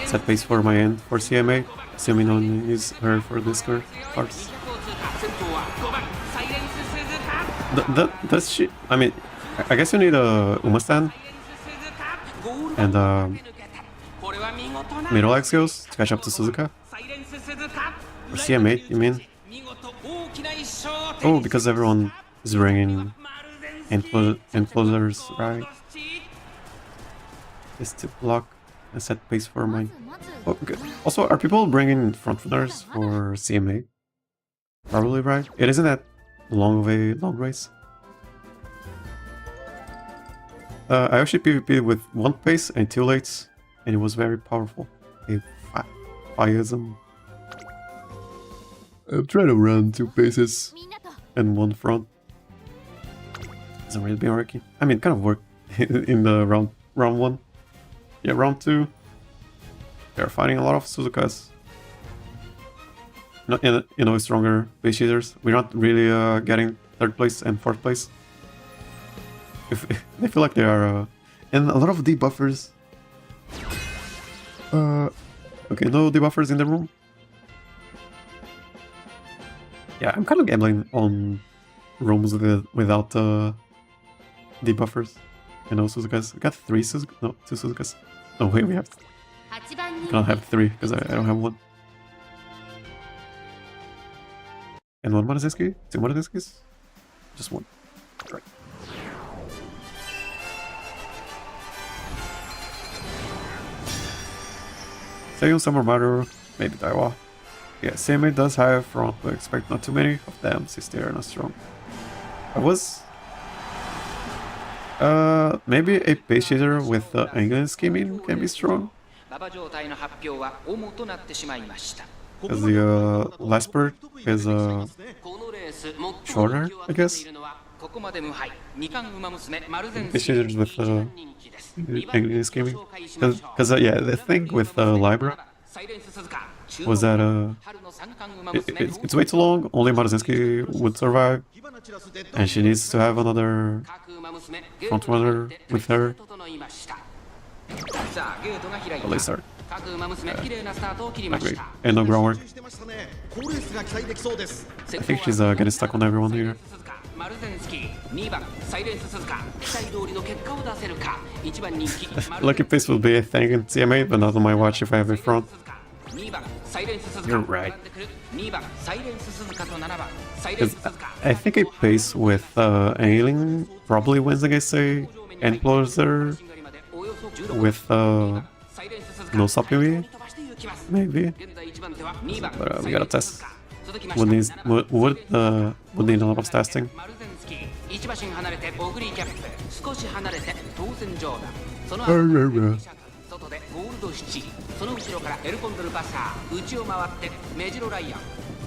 set pace for my end for CMA, assuming no one is her for this cards. Does she? I mean, I guess you need a Umastand and middle leg skills to catch up to Suzuka. Or CM8, you mean? Oh, because everyone is bringing enclosures, right? Is to block and set pace for mine. Oh, okay. Also, are people bringing frontrunners for CMA? Probably, right? It isn't that long of a long race. I actually PvP with 1 pace and 2 lates, and it was very powerful. A fireism. I'm trying to run 2 paces and 1 front. Hasn't really been working. I mean, it kind of worked in the round 1. Yeah, round 2. They're fighting a lot of Suzukas. Not, you know, stronger base cheaters. We're not really getting 3rd place and 4th place. They feel like they are, and a lot of debuffers. Okay, no debuffers in the room. Yeah, I'm kind of gambling on rooms without debuffers. You know, Suzukas. We got 3 Suzukas. No, 2 Suzukas. No, wait, we have. I cannot have 3 because I don't have 1. And 1 Maruzenski? 2 Maruzenskis? Just 1. Right. Say Summer Matter, maybe Daiwa. Yeah, CMA does have front, but expect not too many of them since they are not strong. I was maybe a pace chaser with the angle scheming can be strong. Because the last bird is shorter, I guess. Pace chasers with angle scheming. Because yeah, the thing with Libra was that it's way too long. Only Maruzinski would survive, and she needs to have another front runner with her. Well, let's start. Not great. And no groundwork. I think she's getting stuck on everyone here. Lucky pace will be a thing in CMA, but not on my watch if I have a front. You're right. I think a pace with ailing probably wins against a end closer with no stopping me, maybe. But we gotta test. Would need a lot of testing.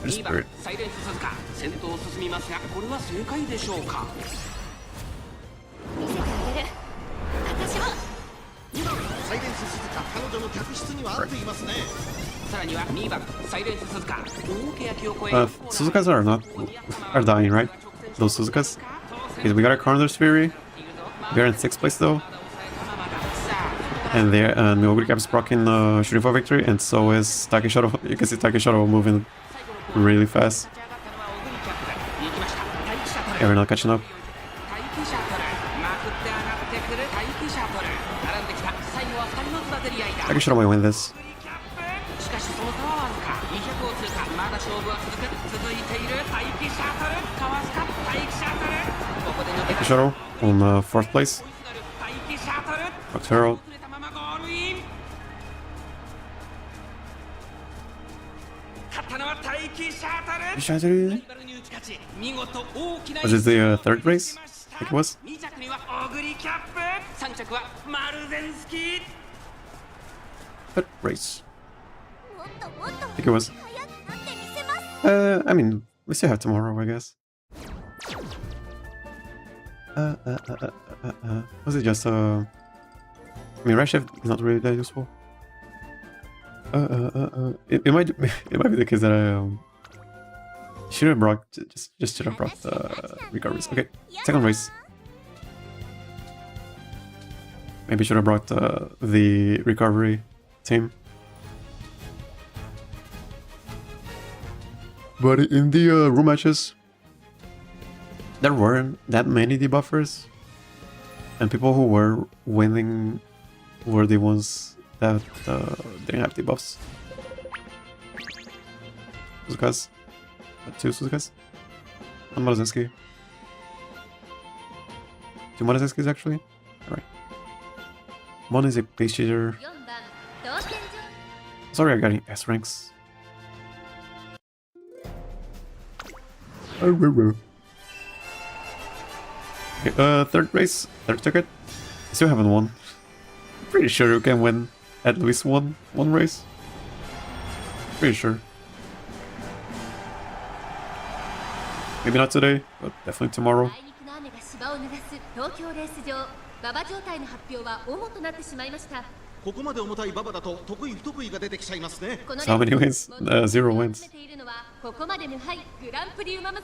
Spirit. Suzukas are dying, right? Those Suzukas. Okay, we got a Condor's Fury. We are in 6th place though. And there, Ogre Cap is proccing shooting for victory, and so is Takeshoto. You can see Takeshoto moving really fast. Yeah, we're not catching up. Takeshoto might win this. Takeshoto on 4th place. Herald. Was this the 3rd race? I think it was. 3rd race. I think it was. I mean, we still have tomorrow, I guess. Was it just I mean, right shift is not really that useful. It might be the case that I should have brought just should have brought recoveries. Okay, 2nd race. Maybe should have brought the recovery team. But in the room matches, there weren't that many debuffers, and people who were winning were the ones that didn't have debuffs. Suzukas. 2 Suzukas. One Maruzinski. 2 Maruzinskis actually. Alright. One is a pace chaser. Sorry, I got S ranks. Okay, 3rd race, 3rd ticket. Still haven't won. Pretty sure you can win at least one race. Pretty sure. Maybe not today, but definitely tomorrow. So how many wins? 0 wins.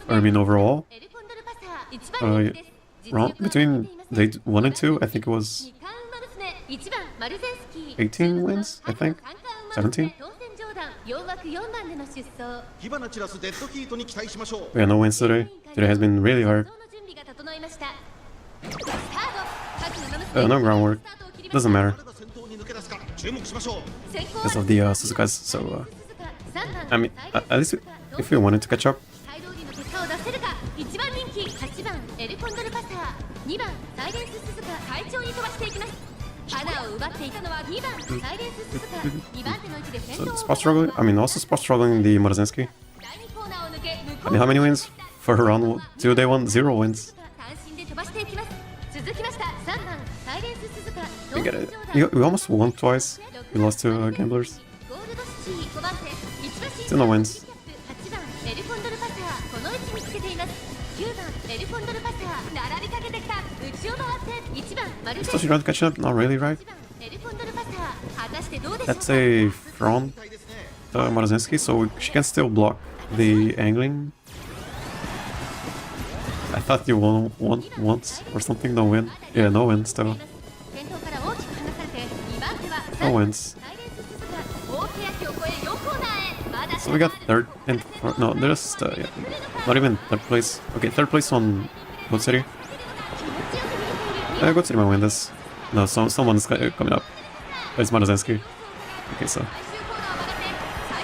I mean overall, between day 1 and 2, I think it was 18 wins, I think? 17? We have no wins today. Today has been really hard. No groundwork. Doesn't matter. Because of the Suzukas, so I mean, at least if we wanted to catch up. So spot struggling. I mean, also spot struggling the Morozinski. I mean, how many wins for round 2? They won 0 wins. We get it. We almost won twice. We lost to gamblers. Still no wins. Tosen Jordan catching up? Not really, right? That's a front Morozinski, so she can still block the angling. I thought you won once or something, no win. Yeah, no win still. No wins. So we got third and fourth. No, there's yeah, not even third place. Okay, third place on Goat City. Goat City might win this. No, someone's coming up. It's Morozinski. Okay, so.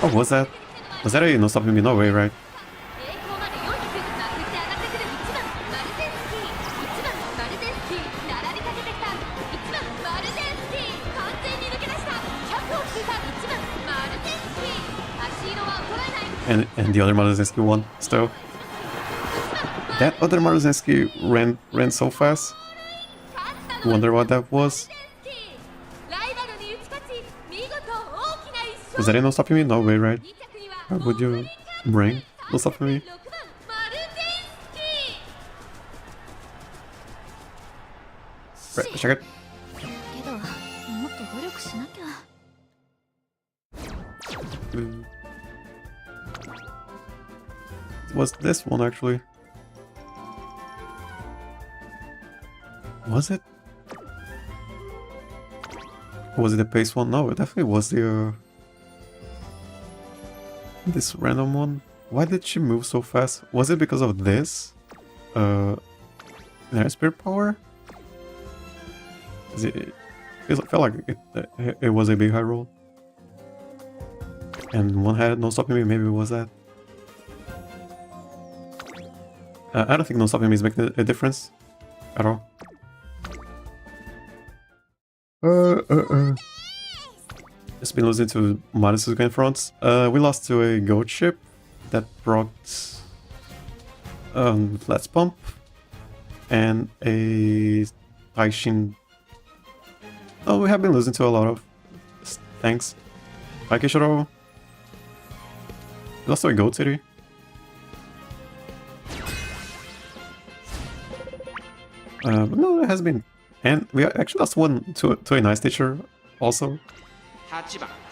Oh, was that? Was that a no stopping me? No way, right? And the other Morozinski won still. That other Morozinski ran so fast. Wonder what that was. Was that a no stopping me? No way, right? How would you bring no stopping me? Right, check it. Was this one actually? Was it? Or was it the pace one? No, it definitely was the this random one. Why did she move so fast? Was it because of this? Their spirit power? It felt like it was a big high roll. And one had no stopping me, maybe it was that. I don't think no stopping me is making a difference at all. Just been losing to Madisuka in front. We lost to a goat ship that brought Let's Pump and a Taishin. Oh, we have been losing to a lot of tanks. Taikishiro. We lost to a goat city. But no, it has been. And we actually lost one to a nice teacher also.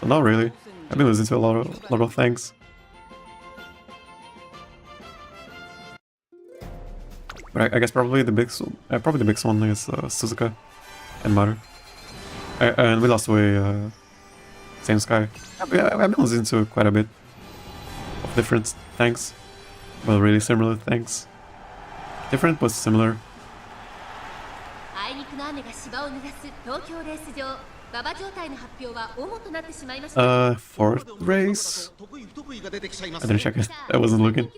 So not really. I've been losing to a lot of things. But I guess probably the biggest one is Suzuka and Maru. And we lost to a same sky. I've been losing to quite a bit of different things, but really similar things. Different but similar. Fourth race? I didn't check it. I wasn't looking.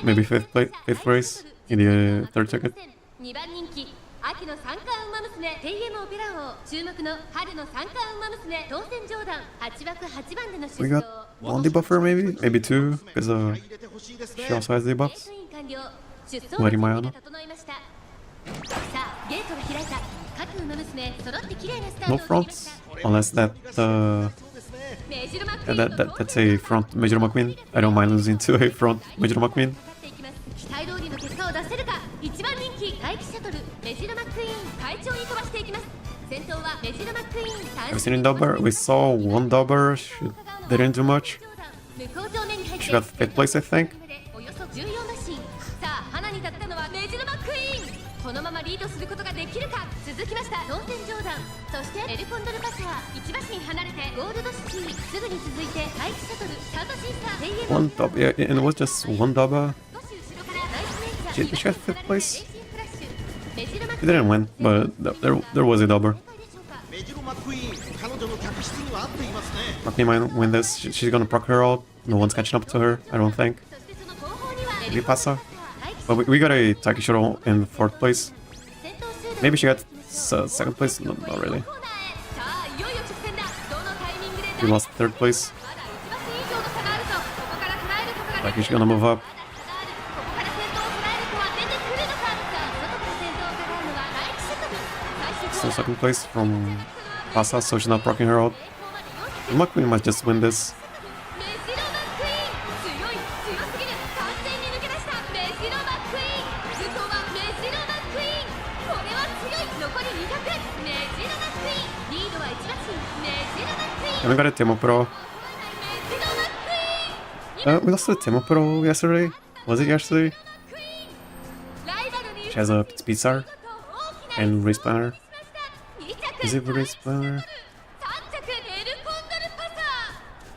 Maybe fifth race in the third ticket. We got one debuffer maybe? Maybe two, because she also has debuffs. Lady Mayana. No fronts, unless that's a front Majorama Queen. I don't mind losing to a front Majorama Queen. Have you seen in Dobber? We saw one Dobber, she didn't do much. She got 5th place, I think. One Dobber, yeah, and it was just one Dobber. She got 5th place. She didn't win, but there was a Dobber. Makni might win this. She's gonna proc her out. No one's catching up to her, I don't think. Maybe Pasa. But we got a Takishiro in 4th place. Maybe she got second place? No, not really. He lost third place. Like he's gonna move up. Still second place from Pasa, so she's not proccing her out. The McQueen might just win this. And we got a Timo Pro. We lost to Timo Pro yesterday. Was it yesterday? She has a speed star and race planner. Is it race planner?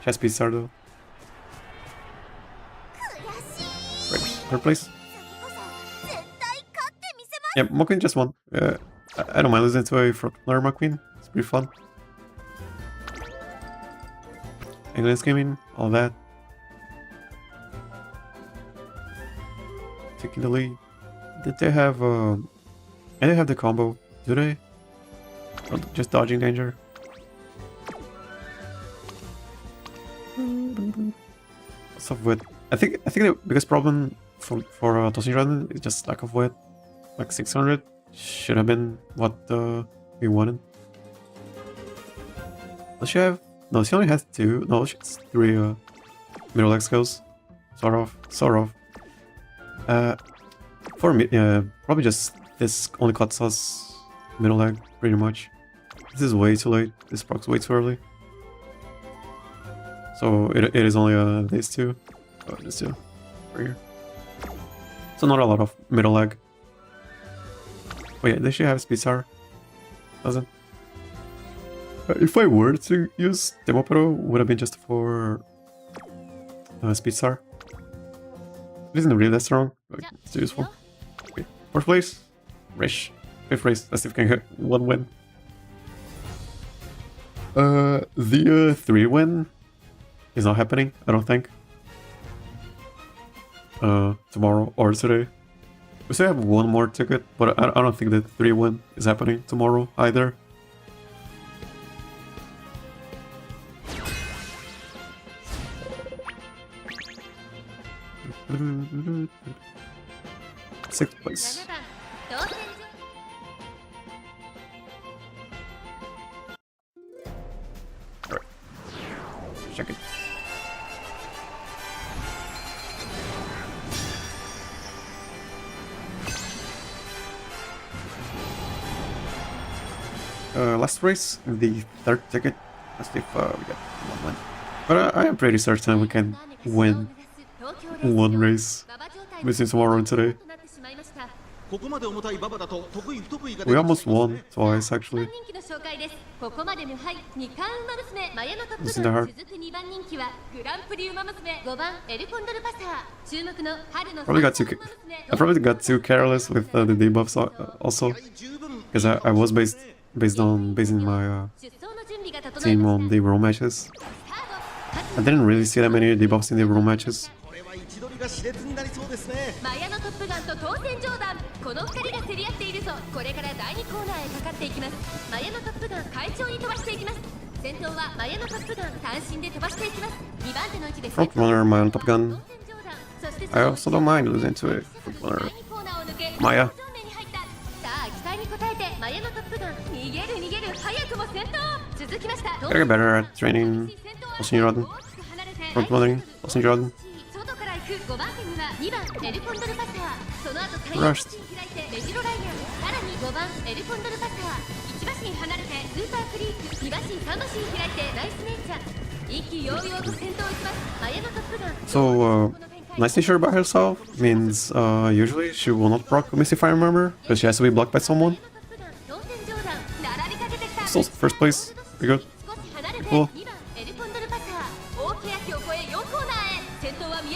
She has speed star though. Right, third place. Yeah, McQueen just won. I don't mind losing to a front runner McQueen. It's pretty fun. England's gaming, all that. Taking the lead. Did they have and they have the combo, do they? Or just dodging danger? What's up with? I think the biggest problem for Tosen Jordan is just lack of width. Like 600 should have been what we wanted. Does she have? No, she only has 2. No, she has 3 middle leg skills. Sort of. For me, probably just this only cuts us middle leg pretty much. This is way too late. This proc's way too early. So it is only these 2. Oh, these 2 right here. So not a lot of middle leg. Wait, does she have speed star? Doesn't. If I were to use Demo Pro, would have been just for speed star. It isn't really that strong, but it's useful. Okay. 4th place, Rish. 5th race. Let's see if we can get 1 win. The 3 win is not happening, I don't think. Tomorrow or today. We still have 1 more ticket, but I don't think the 3 win is happening tomorrow either. Sixth place. Alright. Check it. Last race, the 3rd ticket. Let's see if we get 1 win. But I am pretty certain we can win 1 race between tomorrow and today. We almost won twice actually. Losing the heart. I probably got too careless with the debuffs also, because I was basing my team on the roll matches. I didn't really see that many debuffs in the roll matches. Front runner, Maya on Top Gun. I also don't mind losing to a front runner. Maya. Gotta get better at training Tosen Jordan. Front running Tosen Jordan. Rushed. So, nice nature by herself means usually she will not proc Miss if I remember, because she has to be blocked by someone. Still first place, pretty good. Cool.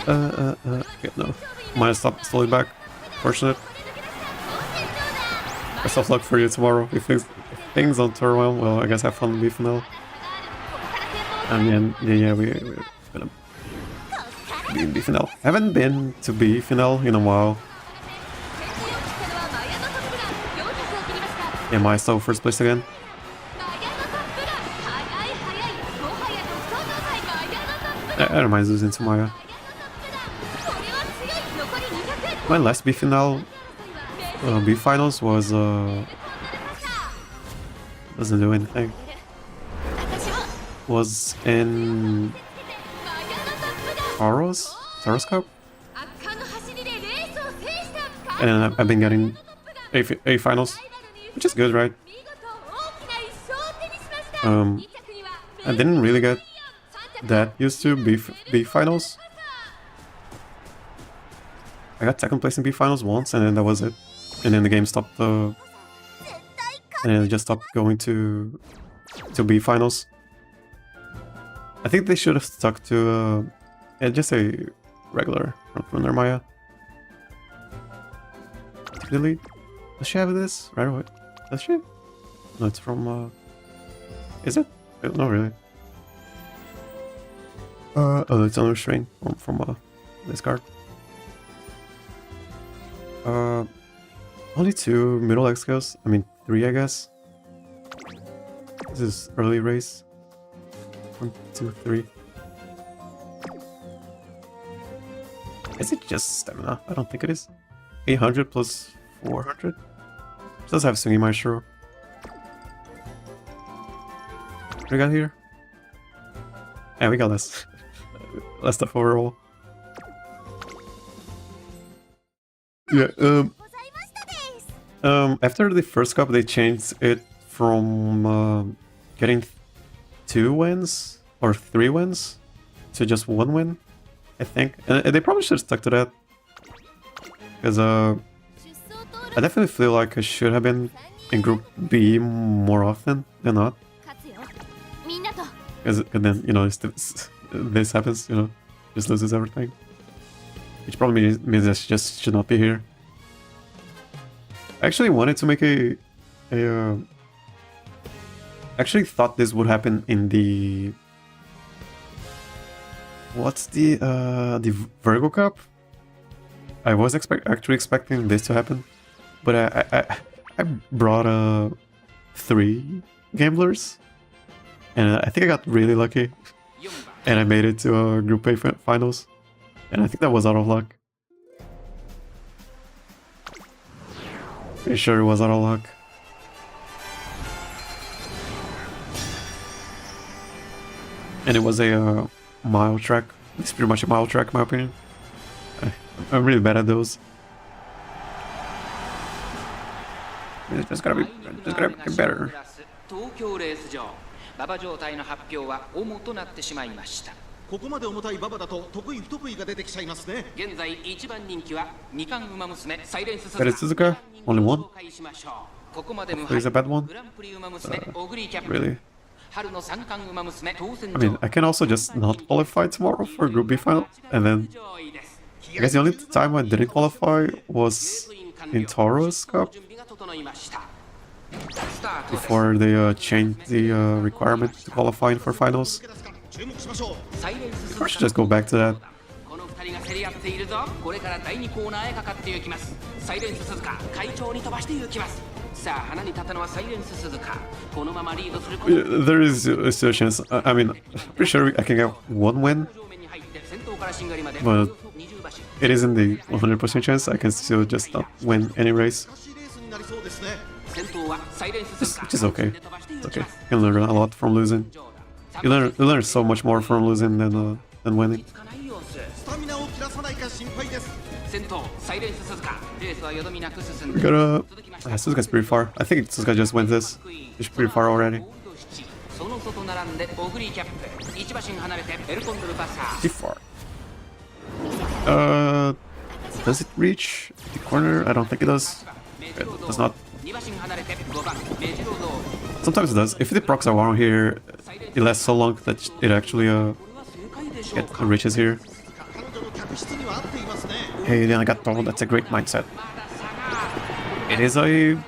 Yeah, no. Might stop slowly back. Fortunate. Best of luck for you tomorrow. If things don't turn well, I guess have fun with B-Final. And yeah, we're gonna be in B-Final. Haven't been to B-Final in a while. Yeah, Maya still first place again. I don't mind losing to Maya. My last B finals was doesn't do anything. Was in Taurus Cup, and then I've been getting A finals, which is good, right? I didn't really get that used to B finals. I got second place in B finals once, and then that was it. And then the game stopped. And then it just stopped going to B finals. I think they should have stuck to just a regular frontrunner Maya. Really? Does she have this right away? Does she? No, it's from. Is it? No, really. Oh, it's another strain from this card. Only 2 middle X skills. I mean 3, I guess. This is early race. 1, 2, 3. Is it just stamina? I don't think it is. 800 plus 400. It does have Swingy Maestro. What do we got here? Yeah, we got less. Less stuff overall. Yeah, after the first cup, they changed it from getting 2 wins or 3 wins to just 1 win, I think. And they probably should have stuck to that. Because I definitely feel like I should have been in Group B more often than not. Because then, you know, this happens, you know, just loses everything. Which probably means I just should not be here. I actually wanted to make actually thought this would happen in the... What's the Virgo Cup? I was actually expecting this to happen. But I brought 3 gamblers. And I think I got really lucky. And I made it to Group A finals. And I think that was out of luck. Pretty sure it was out of luck. And it was a mile track. It's pretty much a mile track in my opinion. I'm really bad at those. It's just gotta get better. 馬場状態の発表は主となってしまいました。ここまで重たい馬場だと得意不得意が出てきちゃいますね。現在一番人気は二冠馬娘サイレンス鈴鹿。Only one. Is a bad one. Really? I mean, I can also just not qualify tomorrow for Group B final, and then I guess the only time I didn't qualify was in Taurus Cup. Before they changed the requirement to qualify for finals. I should just go back to that. There is still a chance. I mean, pretty sure I can get 1 win. But it isn't the 100% chance. I can still just not win any race. Which is okay. It's okay. You can learn a lot from losing. You learn so much more from losing than winning. We gotta... Suzuka's pretty far. I think Suzuka just wins this. He's pretty far already. Too far. Does it reach the corner? I don't think it does. It does not. Sometimes it does. If the procs are around here, it lasts so long that it actually reaches here. Hey, then I got told that's a great mindset. It is a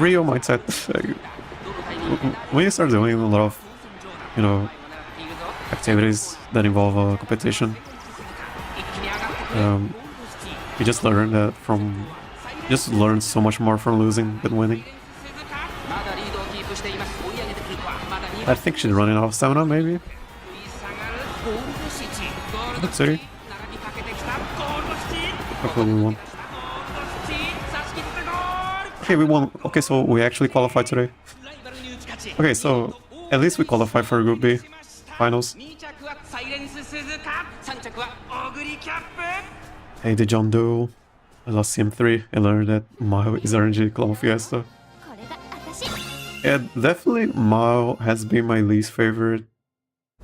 real mindset. When you start doing a lot of, you know, activities that involve competition, you just learn that from... Just learn so much more from losing than winning. I think she's running out of stamina, maybe? Let's see. Hopefully we won. Okay, we won. Okay, so we actually qualified today. Okay, so at least we qualified for Group B finals. Hey, the John Doe. I lost CM3 and learned that Mao is RNG Clone Fiesta. Yeah, definitely Mao has been my least favorite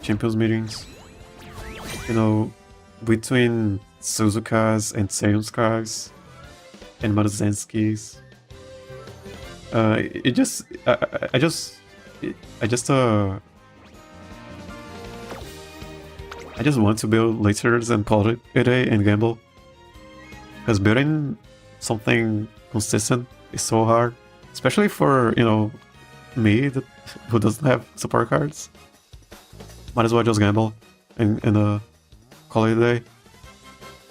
Champions Meetings. You know, between Suzuka's and Seiyunska's and Marzenski's. I just want to build lasers and call it a day and gamble. Because building something consistent is so hard. Especially for, you know, me who doesn't have support cards. Might as well just gamble and call it a day.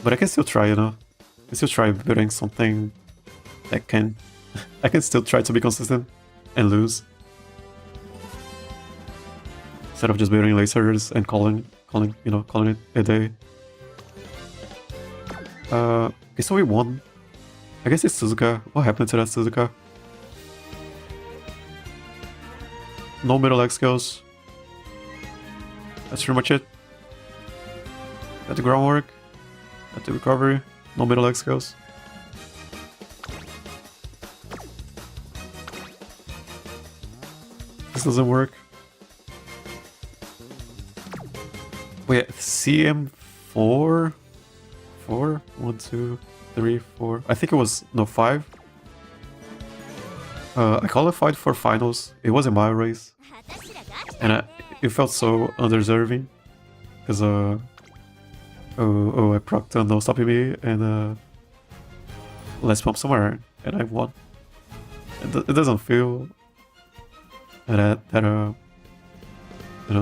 But I can still try, you know. I can still try building something that can... I can still try to be consistent and lose. Instead of just building lasers and calling it a day. Okay, so we won. I guess it's Suzuka. What happened to that Suzuka? No middle leg skills. That's pretty much it. Got the groundwork. Got the recovery. No middle leg skills. This doesn't work. Wait, CM4? 4? 1, 2, 3, 4. I think it was, no, 5. I qualified for finals. It was a mile race. And it felt so undeserving. Because, I procced on no stopping me and, let's pump somewhere. And I won. It doesn't feel that you know,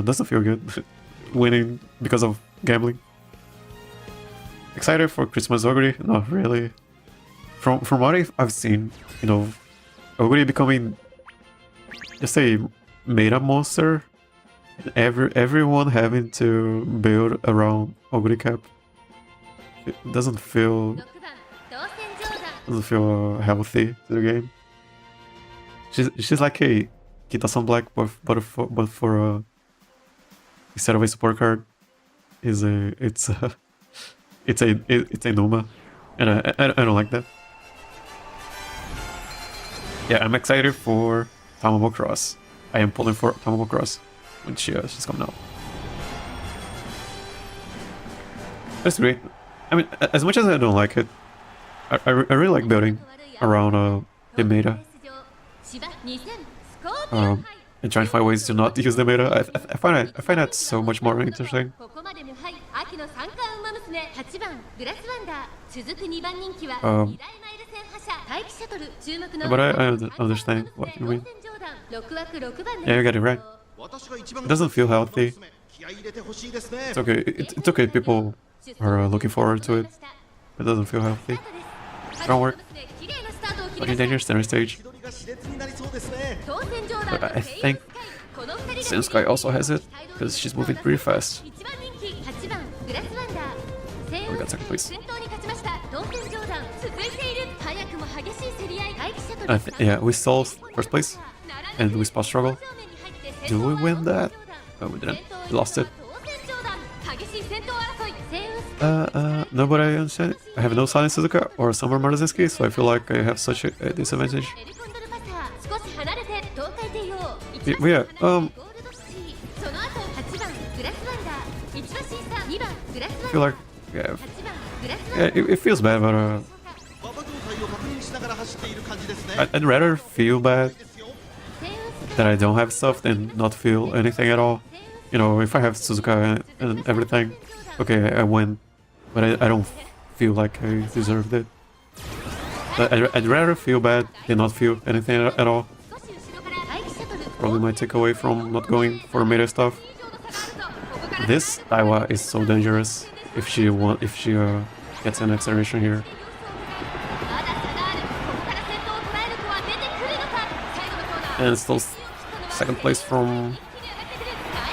doesn't feel good. Winning because of gambling. Excited for Christmas Oguri? Not really. From what I've seen, you know, Oguri becoming just a meta monster. Everyone having to build around Oguri Cap. It doesn't feel healthy to the game. She's like a Kita-san Black, but for instead of a support card, it's a Numa, and I don't like that. Yeah, I'm excited for Tamamo Cross. I am pulling for Tamamo Cross when she's coming out. That's great. I mean, as much as I don't like it, I really like building around the meta. And trying to find ways to not use the meta. I find that so much more interesting. But I understand what you mean. Yeah, you got it right. It doesn't feel healthy. It's okay. It's okay. People are looking forward to it. It doesn't feel healthy. Groundwork. What is dangerous center stage? But I think Senskai also has it because she's moving pretty fast. Oh, we got second place. Yeah, we stole first place and we spot struggle. Do we win that? No, we didn't. We lost it. No, but I understand. I have no Silent Suzuka or Summer Marzinski, so I feel like I have such a disadvantage. Yeah, I feel like, yeah, it feels bad, but I'd rather feel bad that I don't have stuff than not feel anything at all. You know, if I have Suzuka and everything, okay, I win, but I don't feel like I deserved it. I'd rather feel bad than not feel anything at all. Probably my takeaway from not going for meta stuff. This Daiwa is so dangerous if she gets an acceleration here. And it's still second place from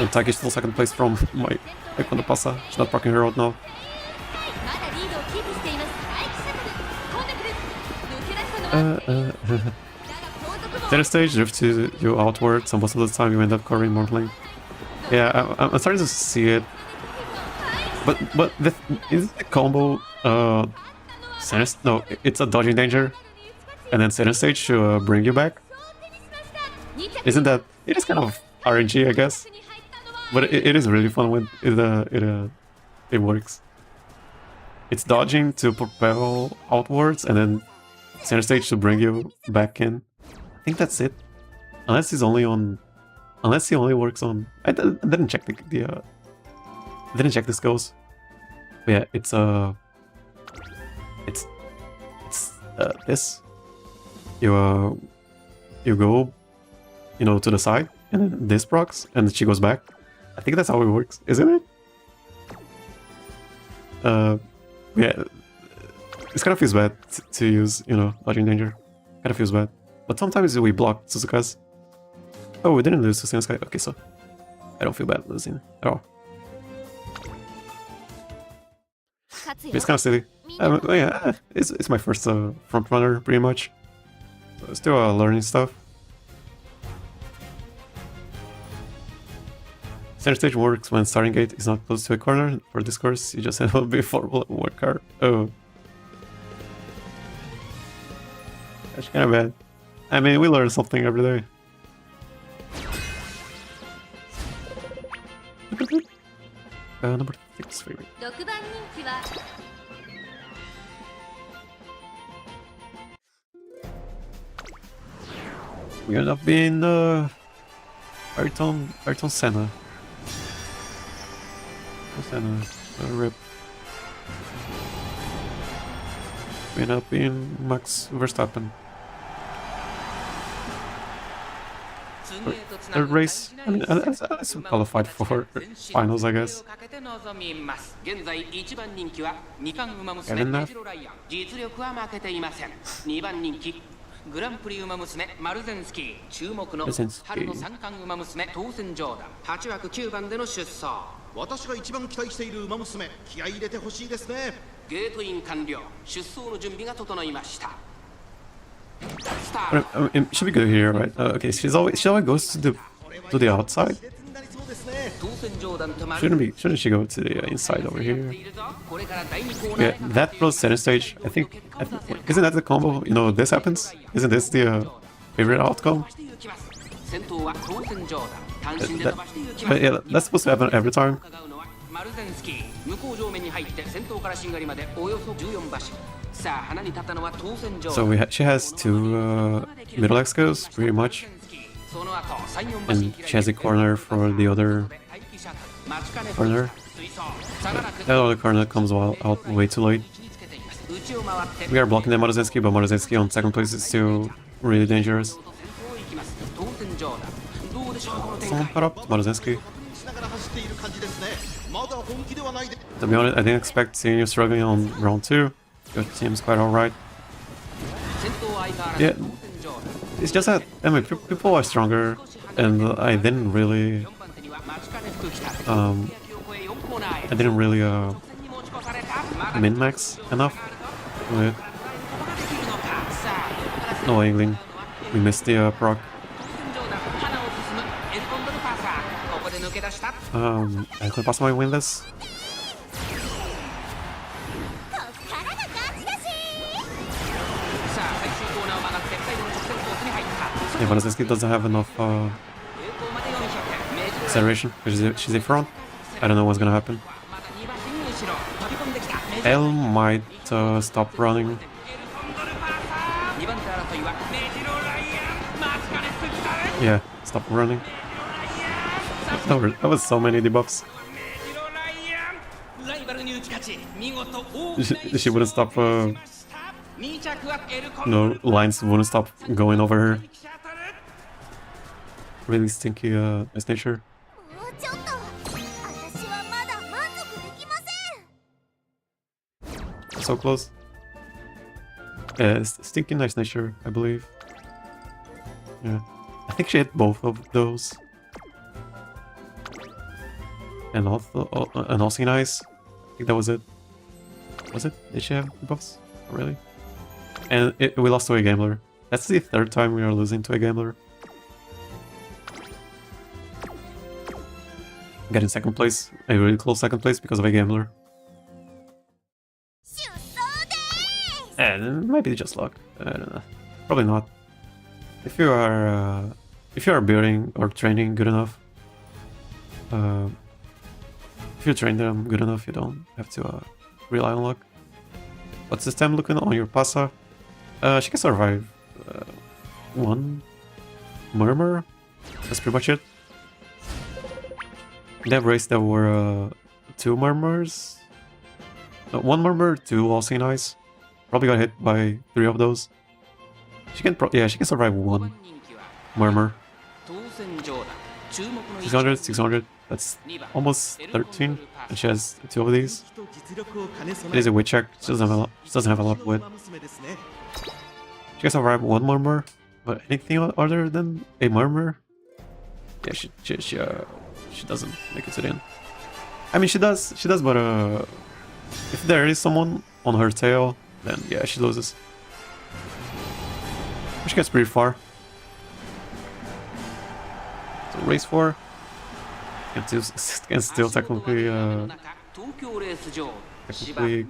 And Taiki still second place from my Condor Pasa. She's not parking her out now. まだリードをキープしています大気シャトル飛んでくる抜け出したのはだが後続も Center stage drifts you outwards, and most of the time you end up covering more lane. Yeah, I'm starting to see it. But is the combo center? No, it's a dodging danger, and then center stage to bring you back. Isn't that? It is kind of RNG, I guess, but it is really fun when it works. It's dodging to propel outwards, and then center stage to bring you back in. I think that's it. Unless he only works on. I didn't check didn't check the skills. But yeah, it's this. You go, to the side, and then this procs, and she goes back. I think that's how it works, isn't it? Yeah, it kind of feels bad to use, dodging danger. Kind of feels bad. But sometimes we block Suzuka's. Oh, we didn't lose to Sky. Okay, so I don't feel bad losing at all. It's kind of silly. Yeah, it's my first front runner, pretty much. So still learning stuff. Center stage works when starting gate is not close to a corner. For this course, you just have a before work card. Oh. That's kind of bad. I mean, we learn something every day. Number 6 favorite. 6番人気は We end up being Ayrton Senna. Senna, rip. We end up being Max Verstappen. Third race. I mean, I qualified for finals, I guess. And enough. グランプリウマ娘マルゼンスキー注目の春の三冠ウマ娘トーセンジョーダン8枠9番での出走私が一番期待しているウマ娘気合い入れてほしいですねゲートイン完了出走の準備が整いました It should be good here, right? Okay, she always goes to the outside. Shouldn't she go to the inside over here? Yeah, that plus center stage. I think isn't that the combo? This happens. Isn't this the favorite outcome? But yeah, that's supposed to happen every time. So she has two middle X skills, pretty much. And she has a corner for the other corner. That other corner comes out way too late. We are blocking the Maruzensky, but Maruzensky on second place is still really dangerous. Someone caught up to Maruzensky. To be honest, I didn't expect seeing you struggling on round 2. Your team's quite alright. Yeah, it's just that, I mean, people are stronger, and I didn't really min-max enough with no angling. We missed the proc. I could possibly win this. Yeah, but Lociu doesn't have enough acceleration because she's a front. I don't know what's gonna happen. L might stop running. Yeah, stop running. That was so many debuffs. She wouldn't stop. No, lines wouldn't stop going over her. Really stinky nice nature. So close. Yeah, stinky nice nature, I believe. Yeah. I think she hit both of those. and also nice. I think that was it. Was it? Did she have buffs? Not really. And we lost to a gambler. That's the third time we are losing to a gambler. Getting second place, a really close second place because of a gambler. And maybe just luck. I don't know. Probably not. If you are building or training good enough, if you train them good enough, you don't have to rely on luck. What's this time looking on your Pasa? She can survive one murmur. That's pretty much it. In that race there were 2 murmurs. 1 murmur, 2 also nice. Probably got hit by 3 of those. She can she can survive 1 murmur. 600, 600. That's almost 13, and she has 2 of these. It is a wit check. She doesn't have a lot of wit. She can survive 1 murmur, but anything other than a murmur, yeah, she doesn't make it to the end. I mean, she does, but if there is someone on her tail, then yeah, she loses. She gets pretty far. So race 4 can still technically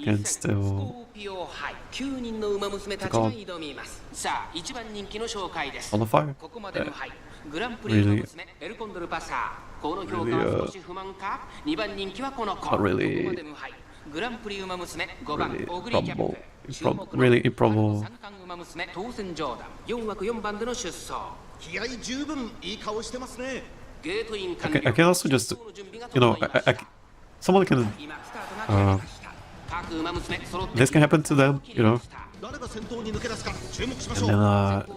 can still qualify. Really, not really. Really improbable. I can also just, you know, someone can, this can happen to them, you know, and then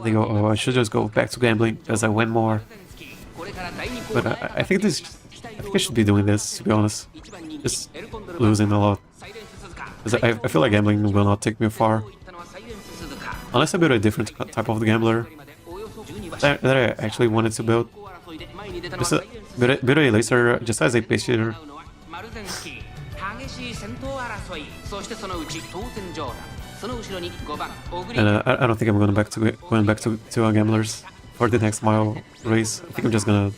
they go, oh, I should just go back to gambling because I win more. But I think I should be doing this, to be honest, just losing a lot. Because I feel like gambling will not take me far, unless I build a different type of gambler that I actually wanted to build. Just build a laser just as a pace shooter. And I don't think I'm going back to gamblers for the next mile race. I think I'm just gonna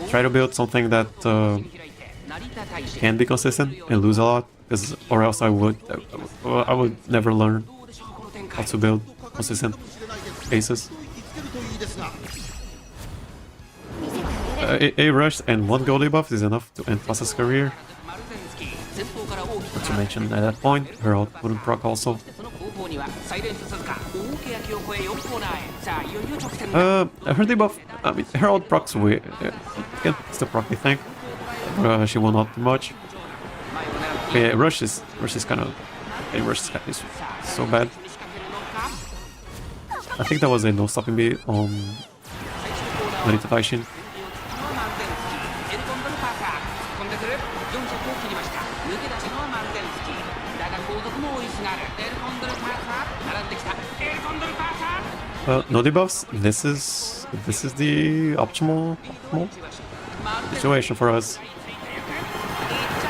try to build something that can be consistent and lose a lot, or else I would never learn how to build consistent aces. A rush and 1 gold debuff is enough to end Pasa's career. Not to mention, at that point, Herald wouldn't proc also. Her debuff, I mean, Herald procs can still proc, I think. She will not do much. Yeah, rush is kind of, rush is so bad. I think that was a no stopping beat on Narita Taishin. No debuffs. This is the optimal situation for us.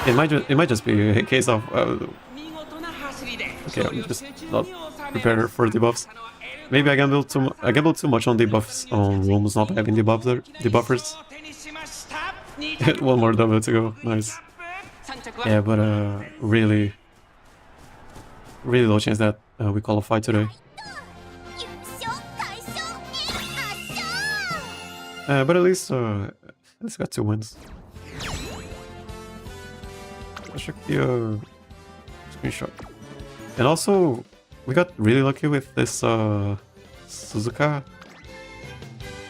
It might just be a case of okay, I'm just not prepared for debuffs. Maybe I gambled too much on debuffs on rooms not having debuffers. 1 more double to go. Nice. Yeah, but really low chance that we qualify today. But at least got 2 wins. Let's check the screenshot. And also, we got really lucky with this Suzuka.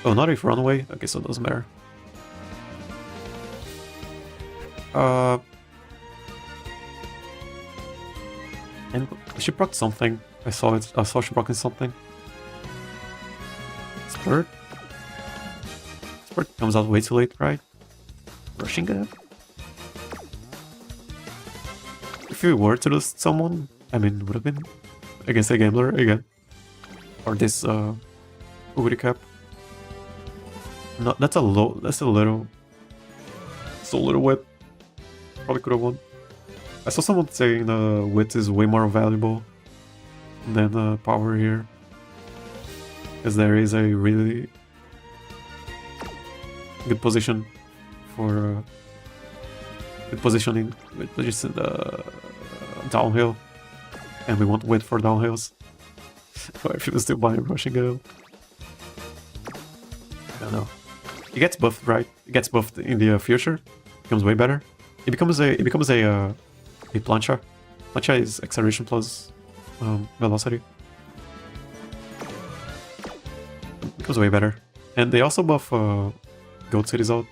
Oh, not if runaway. Okay, so it doesn't matter. And she procced something. I saw she proccing something. Spurt? Spurt comes out way too late, right? Rushing it? If we were to lose someone, I mean, would have been against a gambler again. Or this Uri cap. No, that's a little wet. probably could have won. I saw someone saying wit is way more valuable than power here, because there is a really good position for good positioning, good position downhill, and we want wit for downhills. Or if he was still buying rushing girl. I don't know. It gets buffed, right? It gets buffed in the future. Becomes way better. It becomes a plancha. Plancha is acceleration plus velocity. It becomes way better. And they also buff Goat Cities out.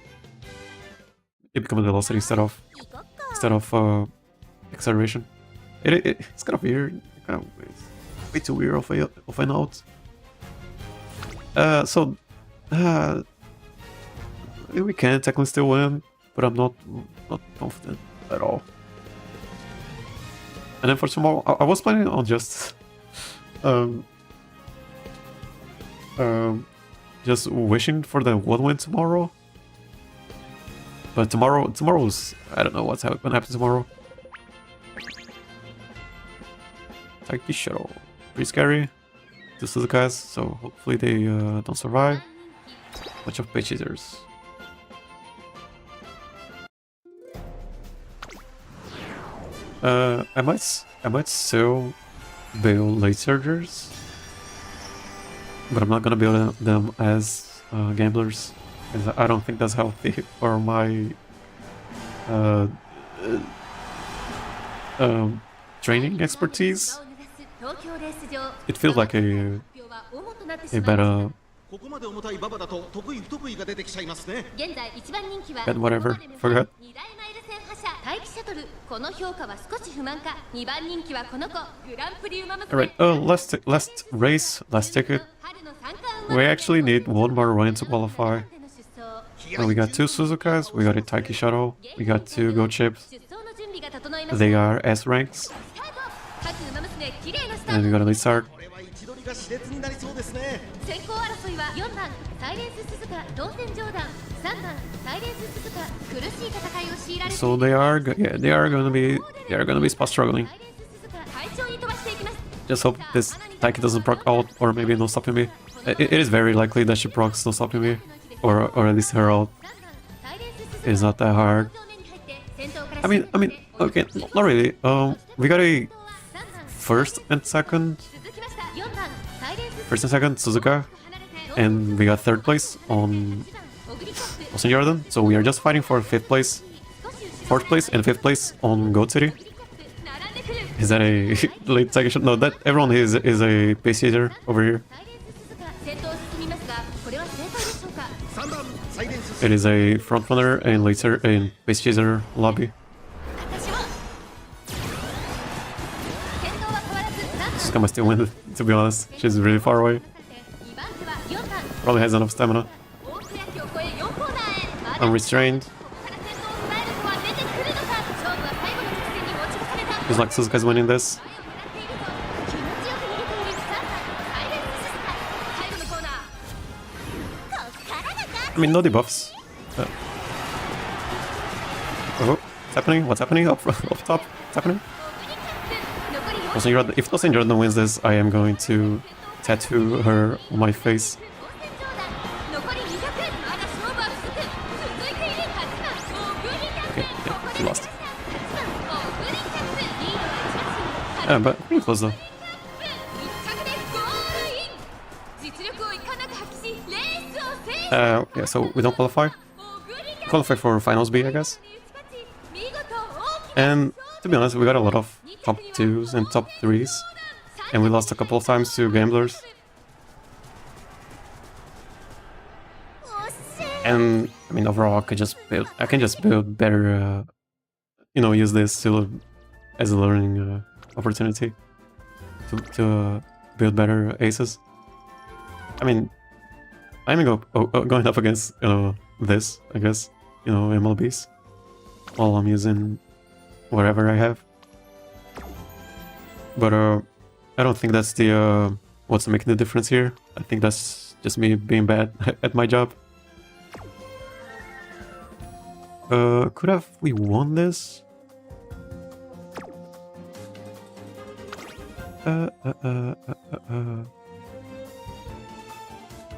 It becomes velocity instead of acceleration. It's kind of weird. Kind of way too weird of an out. We can technically still win, but I'm not confident at all. And then for tomorrow, I was planning on just just wishing for the 1 win tomorrow. But tomorrow's, I don't know what's gonna happen tomorrow. Taiki Shuttle, pretty scary. 2 Suzukas, so hopefully they don't survive. Bunch of page chasers. I might still build late surgers, but I'm not gonna build them as gamblers, because I don't think that's healthy for my training expertise. It feels like a better. But whatever, forgot. Alright, last race, last ticket. We actually need 1 more run to qualify. We got 2 Suzukas, we got a Taiki Shuttle, we got 2 Goat Ships. They are S ranks. And we got a Lizard. So they are gonna be spot struggling. Just hope this Taiki doesn't proc out, or maybe no stopping me. It is very likely that she procs no stopping me, or at least her out. It's not that hard. I mean, okay, not really. We got a first and second Suzuka, and we got 3rd place on Tosen Jordan. So we are just fighting for 5th place, 4th place, and 5th place on Goat City. Is that a late section? No, that everyone is a pace chaser over here. It is a front runner and later a pace chaser lobby. Skama still win, to be honest. She's really far away. Probably has enough stamina. Unrestrained. Feels like Suzuka's winning this. I mean, no debuffs. Oh, what's happening? What's happening up top? What's happening? If Tosen Jordan wins this, I am going to tattoo her on my face. Okay, she lost. But pretty close though. Yeah, so we don't qualify. Qualify for finals B, I guess. And to be honest, we got a lot of top 2s and top 3s, and we lost a couple of times to gamblers. And I mean, overall, I can just build better. You know, use this as a learning opportunity to build better aces. I mean, I'm going up against this, I guess, you know, MLBs, while I'm using whatever I have. But I don't think that's the what's making the difference here. I think that's just me being bad at my job. Could have we won this?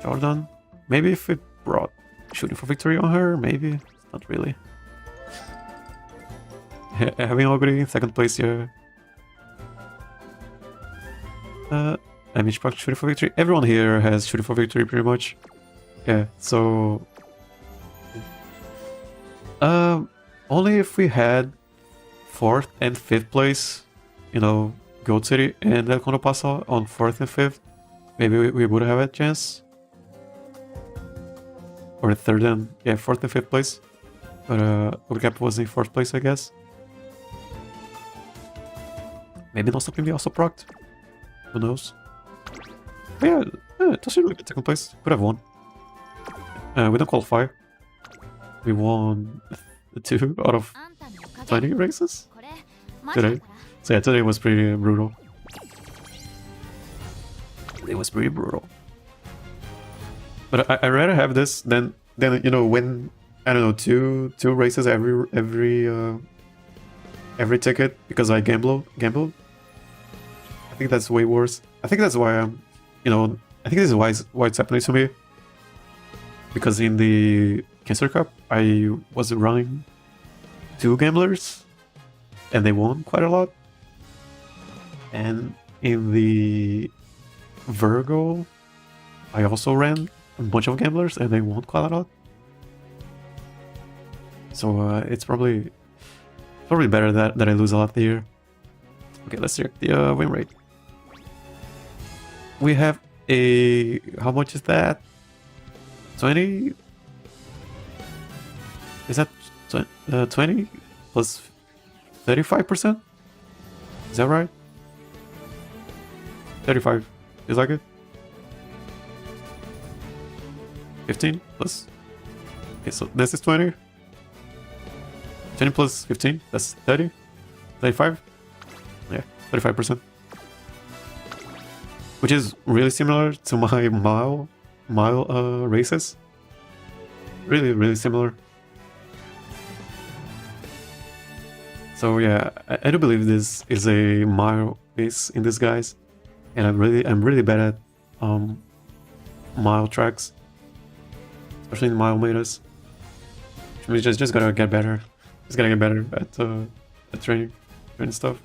Jordan. Maybe if we brought shooting for victory on her, maybe. Not really. Having Ogre in second place here. Image Pact shooting for victory. Everyone here has shooting for victory pretty much. Yeah, so... only if we had 4th and 5th place, you know, Gold City and El Condor Pasa on 4th and 5th, maybe we would have a chance. Or 3rd and, yeah, 4th and 5th place. But Cap was in 4th place, I guess. Maybe not something we also procced. Who knows? But yeah, Tosen Jordan 2nd place. Could have won. We didn't qualify. We won 2 out of 20 races today. So yeah, today was pretty brutal. It was pretty brutal. But I rather have this than you know, win, I don't know, two races every ticket because I gambled. I think that's way worse. I think that's why I'm, you know, I think this is why it's happening to me. Because in the Cancer Cup, I was running 2 gamblers, and they won quite a lot. And in the Virgo, I also ran a bunch of gamblers, and they won quite a lot. So it's probably better that I lose a lot here. Okay, let's check the win rate. We have a... how much is that? 20? Is that 20 plus 35%? Is that right? 35. Is that good? 15 plus... okay, so this is 20. 20 plus 15, that's 30. 35? Yeah, 35%. Which is really similar to my mile races. Really similar. So yeah, I do believe this is a mile race in disguise, and I'm really bad at mile tracks, especially in mile meters. We just gotta get better. Just gotta get better at training stuff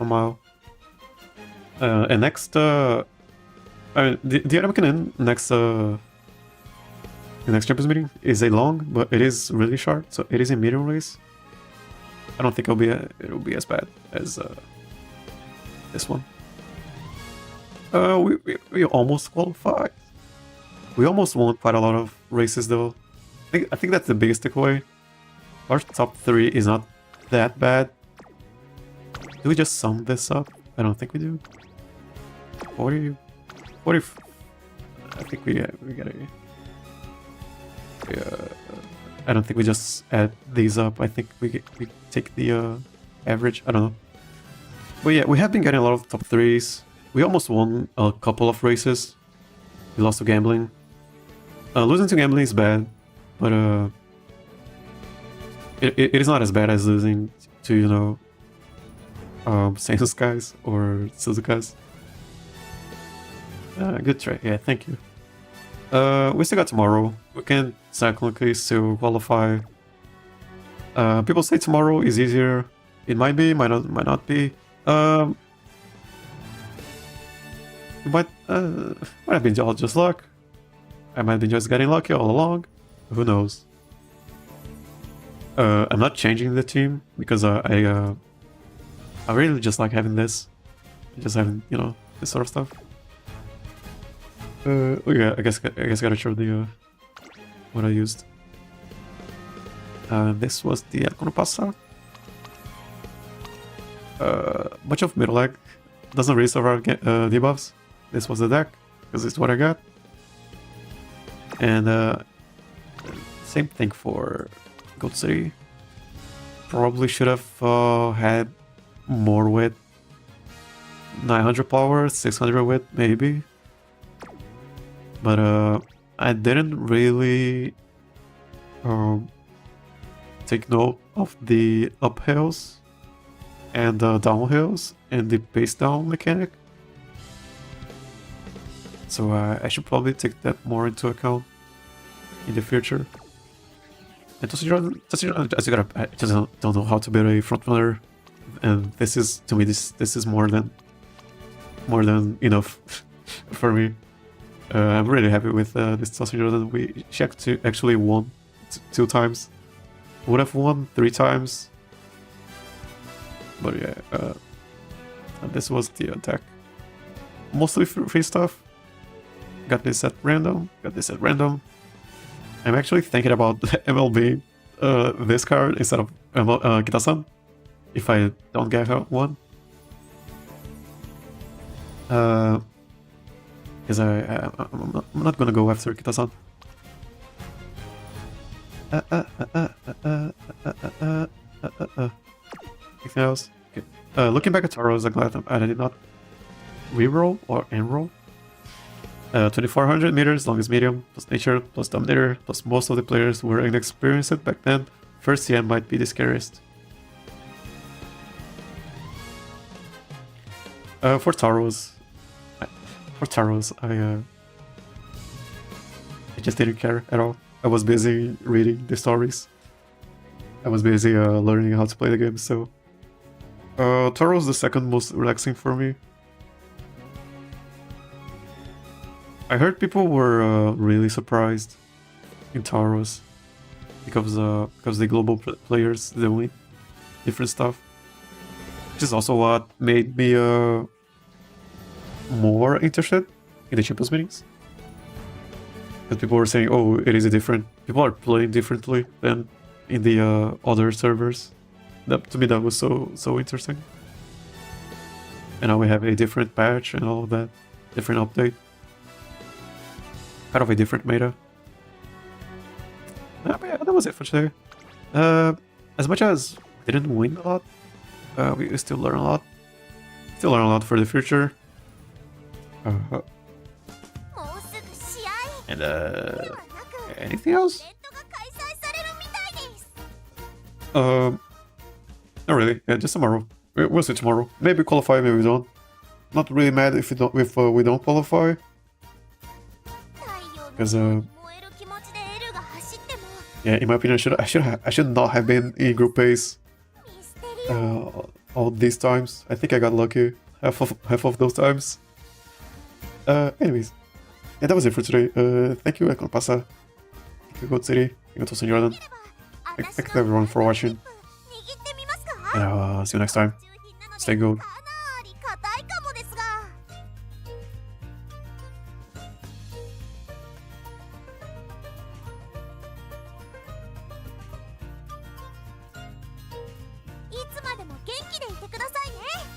on mile. And next, I mean, the item can end next. The next Champions Meeting is a long, but it is really short, so it is a medium race. I don't think it'll be as bad as this one. We almost qualified. We almost won quite a lot of races though. I think that's the biggest takeaway. Our top 3 is not that bad. Do we just sum this up? I don't think we do. 40. I think we gotta. I don't think we just add these up. I think we take the average. I don't know. But yeah, we have been getting a lot of top 3s. We almost won a couple of races. We lost to gambling. Losing to gambling is bad, but it is not as bad as losing to, you know, Sensu's or Suzuka's. Good try. Yeah, thank you. We still got tomorrow. We can technically still qualify. People say tomorrow is easier. It might be, might not be. Might have been all just luck. I might be just getting lucky all along. Who knows? I'm not changing the team because I really just like having this. Just having, you know, this sort of stuff. Oh yeah, I guess gotta show the what I used. This was the Pasa. Bunch of middle leg. Doesn't really serve our debuffs. This was the deck because it's what I got. And same thing for Gold City. Probably should have had more width. 900 power, 600 width, maybe. But I didn't really take note of the uphills and downhills and the pace down mechanic. So I should probably take that more into account in the future. And Tosen Jordan, I just don't know how to build a frontrunner, and this is, to me, this is more than enough for me. I'm really happy with this Tosen Jordan. She actually won 2 times. Would have won 3 times. But yeah, this was the attack. Mostly free stuff. Got this at random. I'm actually thinking about MLB this card instead of Kita-san, if I don't get her one. Because I'm not gonna go after Kita-san. Anything else? Okay. Looking back at Taurus, I'm glad I did not reroll or enroll. 2400 meters, longest medium, plus nature, plus dominator, plus most of the players were inexperienced back then. First TM might be the scariest. For Taurus, I just didn't care at all. I was busy reading the stories. I was busy learning how to play the game, so Taurus is the second most relaxing for me. I heard people were really surprised in Taurus because the global players doing different stuff, which is also what made me more interested in the Champions Meetings. Because people were saying, "Oh, it is a different. People are playing differently than in the other servers." That, to me, that was so interesting. And now we have a different patch and all of that, different update. Kind of a different meta. But yeah, that was it for today. As much as we didn't win a lot, we still learn a lot. Still learn a lot for the future. And anything else? Not really. Yeah, just tomorrow. We'll see tomorrow. Maybe qualify, maybe we don't. Not really mad if we don't qualify. Because yeah, in my opinion, I should not have been in group pace all these times. I think I got lucky half of those times. Anyways, yeah, that was it for today. Thank you, Pasa. Thank you, God City. Thank you, Tosen Jordan. Thank you everyone for watching. And I'll see you next time. Stay good.いつまでも元気でいてくださいね。